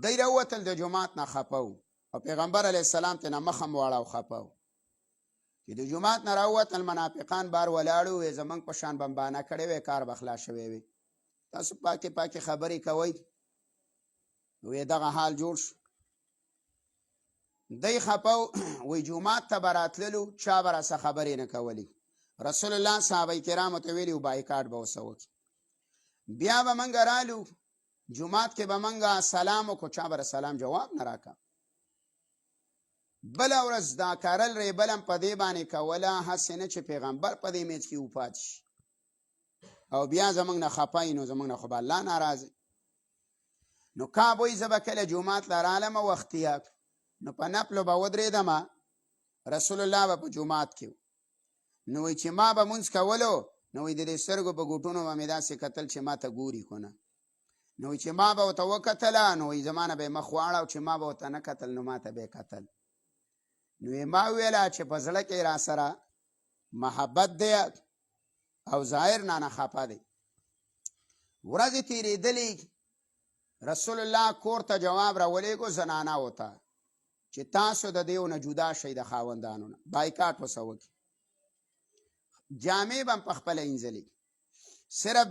دی راووتل د جومات نه خفه و او پیغمبر علیه السلام ته نه مخ هم واړه او خفه و چې د جومات نه راووتل منافقان بار ولاړو وی زموږ په شان بمبانه کړی وی کار به خلاص شوی وي تاسو پاکې پاکې خبرې کوئ وی دغه حال جوړ شو دی خفه وی جومات ته به راتللو چا به راسه خبرې نه کولې رسول الله صحابه کرامو ته ویلي و بایکاټ به ورسه وکړي بیا به موږ رالو جومات کې به موږ سلام وکړو چا به سلام جواب نه راکړه بله ورځ دا کارل ریبل هم په دې باندې کوله هسې نه چې پیغمبر په دې میچ کې وفات شي او بیا زموږ نه خفه نو زموږ نه خو به الله ناراضه نو کعب وایي زه به کله جومات له رالمه وختي نو په نفلو به ودرېدمه رسول الله به په جومات کې نو وایي چې ما به مونځ کولو نو وایي د دې سترګو په ګوټونو به مې داسې کتل چې ما ته ګوري خو نه نو وایي چې ما به ورته وکتله نو وایي زما نه به یې مخ واړه چې ما به ورته نه کتل نو ما ته به یې کتل نو ما ویله چې په زړه کې را سره محبت دی او ظاهر نه خفه دی ورځې تېرېدلې رسول الله کور ته جواب راولېږو زنانهو ته چې تاسو د دیو نه جدا شئ د خاوندانو نه بایکاټ ورسه وکړي جامې به هم په خپله اینځلې صرف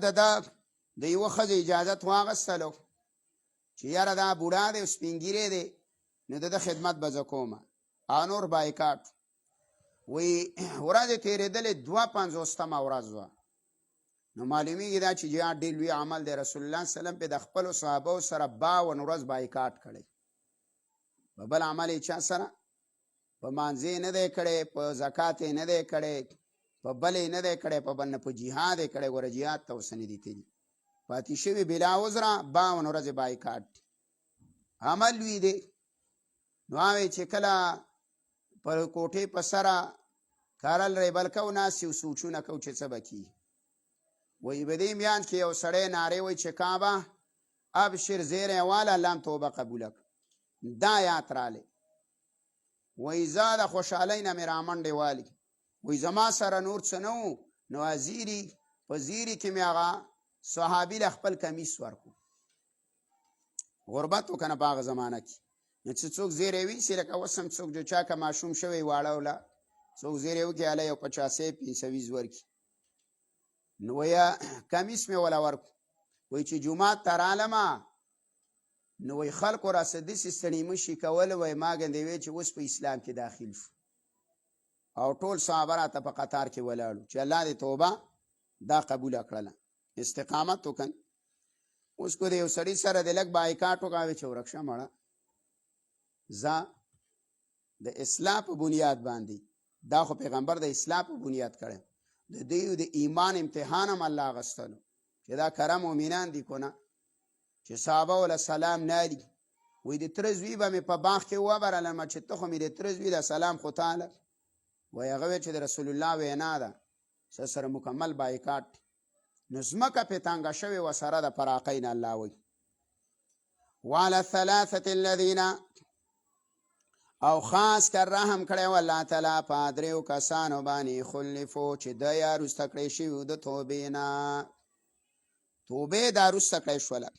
د یوه ښځې اجازت واغستلو چې یاره دا بوډا دی او سپینګیری دی نو د ده خدمت به زه کومه او نور بایکاټ وی ورځې تېرېدلې 52 ورځ وه نو معلومیږي دا چې جهاد ډېر لوی عمل دی رسول الله صلی الله علیه وسلم په د خپلو صحابو سره 52 ورځ بایکاټ کړی په بل عمل یې چا سره په مانځې نه دی کړی په زکات یې نه دی کړی په بل یې نه دی کړی په بل نه په جهاد یې کړی ګوره جهاد ته اوس نه دي تللي پاتې شوي بلا عذره 52 ورځې بایکاټ عمل لوی دی نو هغې چې کله پر کوټې په سره کارل ریبل کو ناست یو سوچونه کو چې څه به کي وایي په دې میان کې یو سړی نارې وایي چې کعبه ابشر زیری واله الله هم توبه قبوله کړه دا یاد رالی وایي زه د خوشحالۍ نه مې رامنډې والي وایي زما سره نور څه نه و نو زیري په زیري کې مې هغه صحابي له خپل کمیس ورکړو غربت و که نه په هغه زمانه کې نو چې څوک زیری ویسي لکه اوس هم څوک جو چا که ماشوم شوی واړه وله څوک زیر یې وکړي هله یو 85 ورکړي. نو وایه کمیس مې وله ورکړو. وایي چې جومات ته رالمه نو وایي خلکو راسه داسې ستړي مشي کول. وایي ما ګندې وی چې اوس په اسلام کې داخل شو او ټول صحابه راته په قطار کې ولاړو چې الله دې توبه دا قبوله کړله، استقامت وکړ. اوس کو د یو سړي سره د لږ بایکاټ وکړه چې ورک شه مړه زه د اصلاح په بنیاد باندې، دا خو پیغمبر د اصلاح په بنیاد کړی، د دوی د ایمان امتحان هم الله اخیستلو چې دا کره مؤمنان دي که نه، چې صحابه وله سلام نالي. وایي د تره زوی به مې په باغ کې وبرلمه چې ته خو مې د تره زوی د سلام خو تاله. وایي هغه وایي چې د رسول الله وینا ده سره مکمل بایکاټ. نو ځمکه پې تانګه شوې وه سره د پراقۍ نه. الله وایي وعلى الثلاثة الذین، او خاص کر رحم کړی و الله تعالی په دریو کسانو باندې خلفو چې دی یا رسته کړی شوي د توبې نه. توبې دا رسته کړی شوله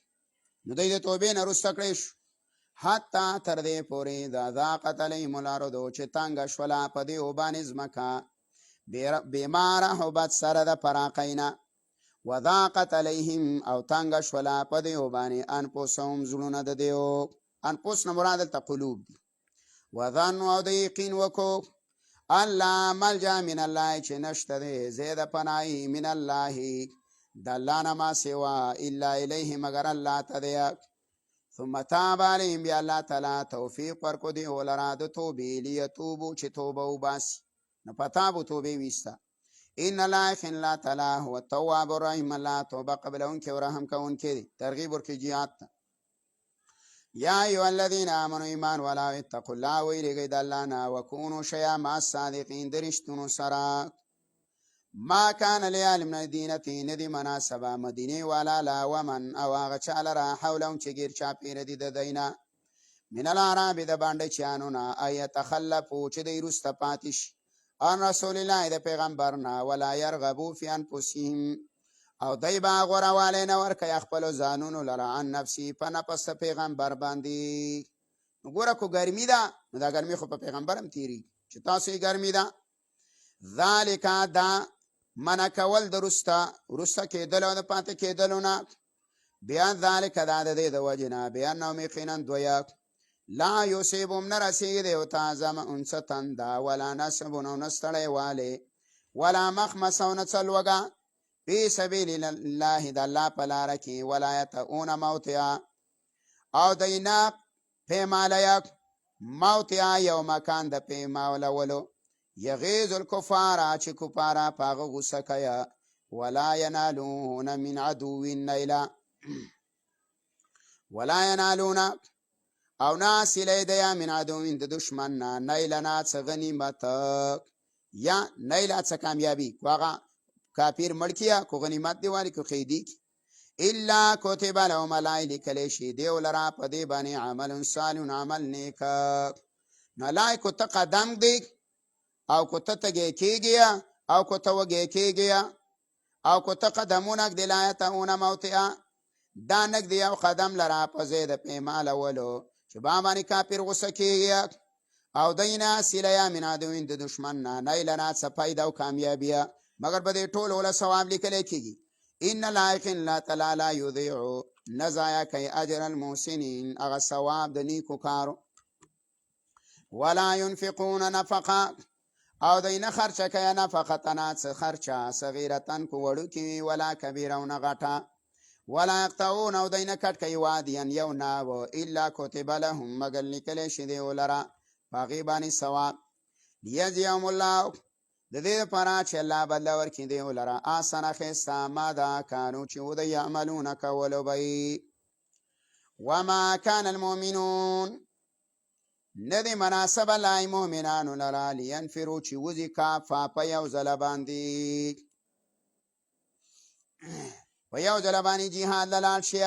نو دی د توبې نه رسته کړی شو حتی تر دې پورې دا ضاقت علیهم الارض چې تنګه شوله په دې باندې ځمکه بما رحبت سره د پراقۍ نه، وضاقت علیهم او تنګه شوله په دې باندې انفسهم زړونه د دیو. انفس نه مراد دلته قلوب دي. وظنوا او د یقین وکړو الله ملجا من الله چې نشته دی ځای د پناهي من الله د الله نه ما سوا الا الیه مگر الله ته دی. ثم تاب علیهم بیا الله تعالی توفیق ورکړو دې ولره د توبې لیتوبو چې توبه وباسي. نو په تابو توبې ویسته. ان الله یقین الله تعالی هو التواب الرحیم، الله توبه قبلونکی او رحم کوونکی دی. ترغیب ورکړي جهاد ته. یا ایها الذین آمنوا ایمان والا اتقوا الله ویریږئ د الله نه وکونوا شیا مع الصادقین د رښتونو سره. ما کان لیال من المدینة ندی مناسبه مدینې والا لا ومن او هغه چا لره حولهم چې ګیر چاپېره دي د دی نه من العراب د بانډچیانو نه ان یتخلفوا چې دی وروسته پاتې شي عن رسول الله د پیغمبر نه ولا یرغبوا فی انفسهم او دی به غوروالی نه ورکوي خپلو ځانونو لره عن نفسي په نفس پیغمبر باندې. نو ګوره کو ګرمي ده نو دا ګرمي خو په پیغمبر هم تېرېږي چې تاسو یې ګرمي ده. ذالک دا منع کول د وروسته کېدلو د پاتې کېدلو نه. بیا ذالک دا د دې د وجې نه بأنهم یقینا دویه لا یصیبهم نه رسېږي دیو ته ظمأ څه تنده ولا نصب او نه ستړی والی ولا مخمصه او نه څه لوږه فی سبیل الله د الله په لاره کې ولا یطؤون موطیا او دی نه پیماله موطیا یو مکان د پیمالولو یغیظ الکفار چې کفاره په هغه غوسه کوي ولا ینالون من عدو نیلا ولا ینالون او نه حاصلی دی من عدو د دشمن نه نیلا نه څه غنیمت یا نیلا څه کامیابي کو هغه کافر مړ کیا کو غنیمت دی والی کو قیدی کی الا کتب لهم ملای لیکلی شي دیو لرا په دې باندې عمل صالح عمل نیک. نلای کو ته قدم دی او کو ته تګی کېږي او کو ته وږی کېږي او کو ته قدمونه ږدي لا یطؤون موطیا دا نږدې یو قدم لره په ځای د پیمالولو چې با باندې کافر غوسه کېږي او دی نه حاصلی من عدو د دشمن نه نیله نه څه فایده او کامیابیه مگر به دې ټول وله ثواب لیکلی کېږي. ان الله الله تعالی لا یضیع نه ضایع کوي اجر المحسنین هغه ثواب د نیکو کارو. ولا ينفقون نفقه او دی نه خرچه کوي نفقتنا څه خرچه صغیرتن کو وړوکي ولا کبیره او نه غټه ولا یقطعون او دی نه کټ کوي وادیا یو ناو الا کتب لهم مگر لیکلی شي دی ولره په هغې باندې ثواب لیجزیهم الله د دې لپاره چې الله بدله ورکړي دی ولره احسن ښایسته ما دا کانو چې و د یعملونه کولو به یې. وما کان المؤمنون نه دی مناسبه لای مؤمنانو لره لینفرو چې وځي کافه په یو ځله باندې جهاد له لاړ شي.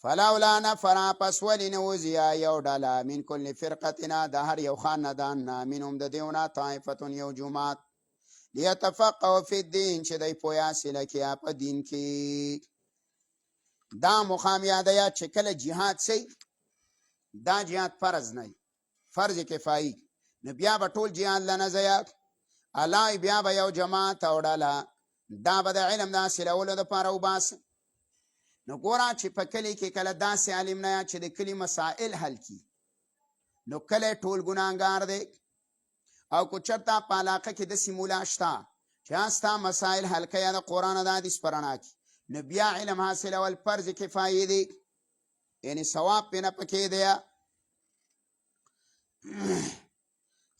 فلولا نفر پس ولې نه وځي یو ډله من کل فرقتنا د هر یو خاندان نه منهم د دیونه طائفتون یو جماعت لیتفقهوا فی الدین چې دی پوی حاصله کړي په دین کې. دا مقام یادیه چې کله جهاد شي دا جهاد فرض نه فرض کفایي نو بیا به ټول جهاد لنه ځه الله بیا به یو جماعت او ډله دا به د علم د حاصلولو دپاره وباسه. نو ګوره چې په کلي کې کله داسې عالم نه چې د کلي مسائل حل کي نو کلی ټول ګناهګار دی. او که چېرته په علاقه کې داسې مولا شته چې ستا مسائل حل کوي د قرآن او د حدیث په رڼا کې نو بیا علم حاصلول فرض کفایي دی، یعنې ثواب پرې نه پکې دی.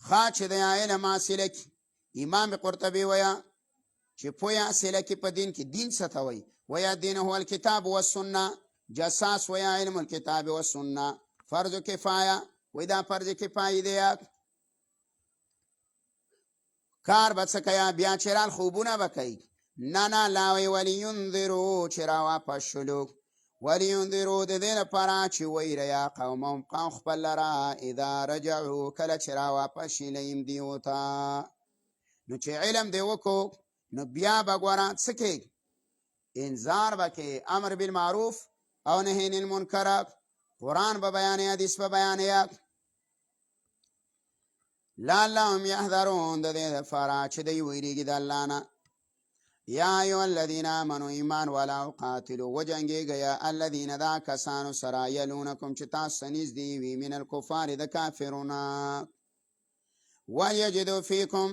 ښه چې دی علم حاصله کي. امام قرطبي ویه چې پوی حاصله کي په دین کې دین څه ته وایي ویا دین هو الکتاب والسنه. جساس ویا علم الکتاب والسنه. فرض کفایه وی دا فرض کفایي دی. کار به څه کوي بیا چې رال خوبونه به کوي نه لا وی ولینذرو چې راواپس شلو ولینذرو د دې لپاره چې ویریا قومهم قوم خپل لره اذا رجعو کله چې راواپس شي لیم دیو ته. نو چې علم دی وکړو نو بیا به ګوره څه کوي انذار به کوي، امر بالمعروف او نهی عن المنکر، قرآن به بیانوي حدیث به بیانوي. لعلهم یحذرون د دې دپاره چې دوی ویریږي د الله نه. یا ایها الذین آمنوا ایمان والاو قاتلو وجنګېږئ الذین دا کسانو سره یلونکم چې تاسو نږدې وي من الکفار د کافرونه ویجدو فیکم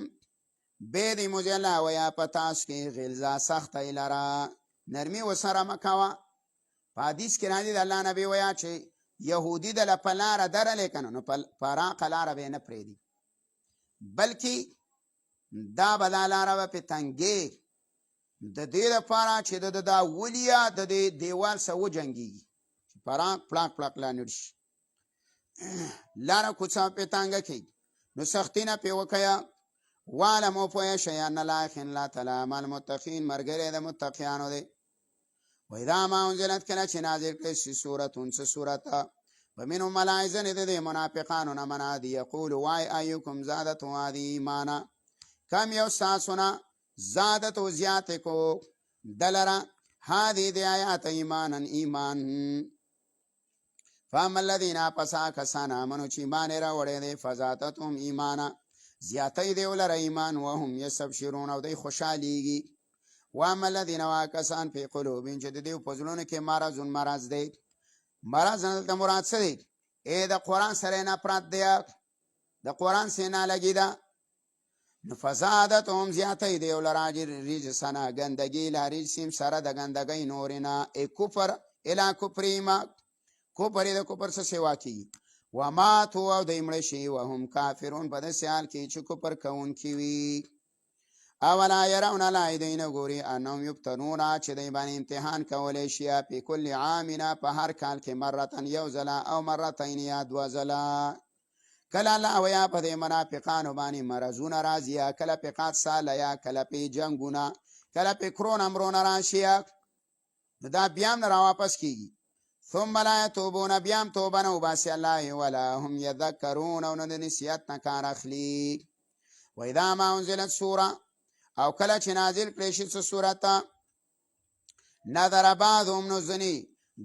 بې د موږ الله ویا په تاسو کې غلظه سخته لره نرمي ورسره مه کوه. په حدیث کې راځي د الله نبي ویا چې یهودي دله په لاره درلی که نه نو په پراخه لاره به یې نه پرېږدي بلکې دا به دا لاره به پرې تنګې د دې دپاره چې د دا ولیا د دې دیوال سره وجنګېږي چې پراخ پلاک لا نړ شي لاره کوڅه پرې تنګه کوي نو سختي نه پرې وکیه. واعلموا پوه شئ ان الله الله تعالی مع المتقین ملګری د متقیانو دی. واذا ما انزلت کله چې نازل کړي شي سورت ومنهم ملائکه د منافقانو نه منادي یقول وای ایکم زادت هذه ایمانا کم یو ساسونه زادت و زیات کو دلرا هذه د آیات ایمانا ایمان. فاما الذین پسا کسان آمنوا چې ایمان یې راوړی دی فزادتهم ایمانا زیاتی دی ولره ایمان وهم یستبشرون او دی خوشحالیږي. واما الذین واکسان فی قلوبهم چې د دوی په زړونو کې مرض دی. مرض نه دلته مراد څه دی؟ د قرآن سره یې نفرت دی، د قرآن سره یې نالګي ده. نو فزادتهم زیاتی دی ولره رجسنا ګندګي له رجسهم سره د ګندګۍ نورې نه کفر الی کفرهما کفر یې د کفر څه سوا کېږي وماتوا او دوی مړه شي وهم کافرون په داسې حال کې چې کفر کوونکي وي. اولا یرون لا دوی نه ګوري انهم یفتنون چې دوی باندې امتحان کولی شي په کل عام په هر کال کې مرتن یو ځله او مرتین یا دوه ځله. کله الله ویا په دې منافقانو باندې مرضونه راځي کله په قات ساله یا کله په جنګونه کله په کرون امرونه راشي دا بیا هم راواپس کیږي. ثم لا يتوبون بيام توبه نه وباسي الله ولا هم يذكرون او نه د نصیحت نه کار اخلي. واذا ما انزلت سوره او کله چې نازل کړي شي څه سورته نظر بعضهم نزني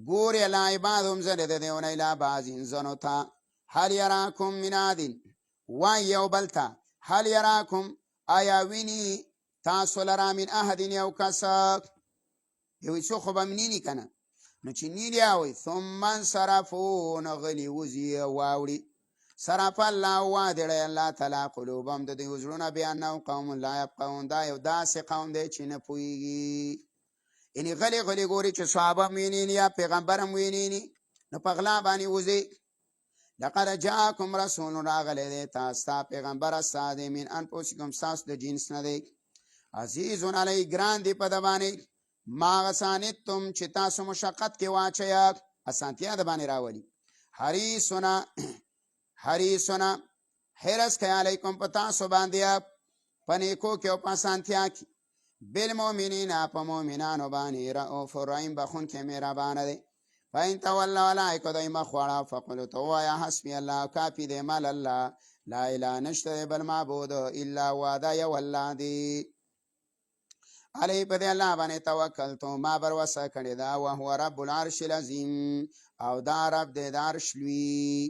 ګوري لا بعضهم زنه د دیونه اله بعضین زنو ته هل يراكم من عاد ويو بلتا هل يراكم آیا ویني تاسو لرا من احد یو کس یو څو خو به منینی کنه نو چې نیلی اوی ثم انصرفو نغلی وزی واوړي صرف الله وادړی الله تعالی قلوبهم د دې زړونه بانه قوم لا يفقهون دا یو داسې قوم دی چې نه پوهیږي. یعنی غلی ګوري چې صحابه ویني یا پیغمبر هم ویني نو په غلا باندې وزي. لقد جاءكم رسول راغلی دی تاسو ته پیغمبر استاد من انفسکم تاسو د جنس نه دی عزیز علی ګران دی په د باندې ما غسانتم چې تاسو مشقت کې واچیا اسانتیا د باندې راولي. حریصنا حرس کوي علیکم په تاسو باندې پنیکو کې او په اسانتیا کې بالمؤمنین په مؤمنانو باندې رؤوف رحیم بخون کې مهربان دی. فإن تولوا عليك دایما خواړه فقلوا تو یا حسبي الله کافی دی مال الله لا اله نشته بل معبود الا هو دا یو الله دی. علی په دې الله باندې توکل تو ما بر وسه کړی دا او هو رب العرش العظیم او دا رب دې د عرش لوی.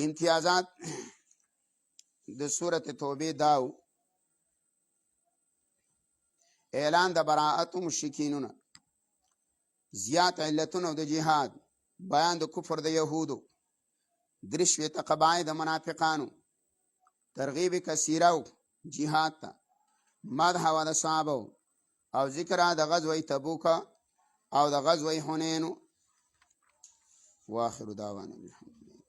امتیازات د سورة توبه داو اعلان د براءت مشرکینونه، زیات علتونه د جهاد، بیان د کفر د یهودو، درې شپېته قبایح د منافقانو، ترغیب کثیره جهاد ته، مدح و د صحابه او ذکر د غزوه تبوک او د غزوه حنین. واخر دعوانا الحمد لله.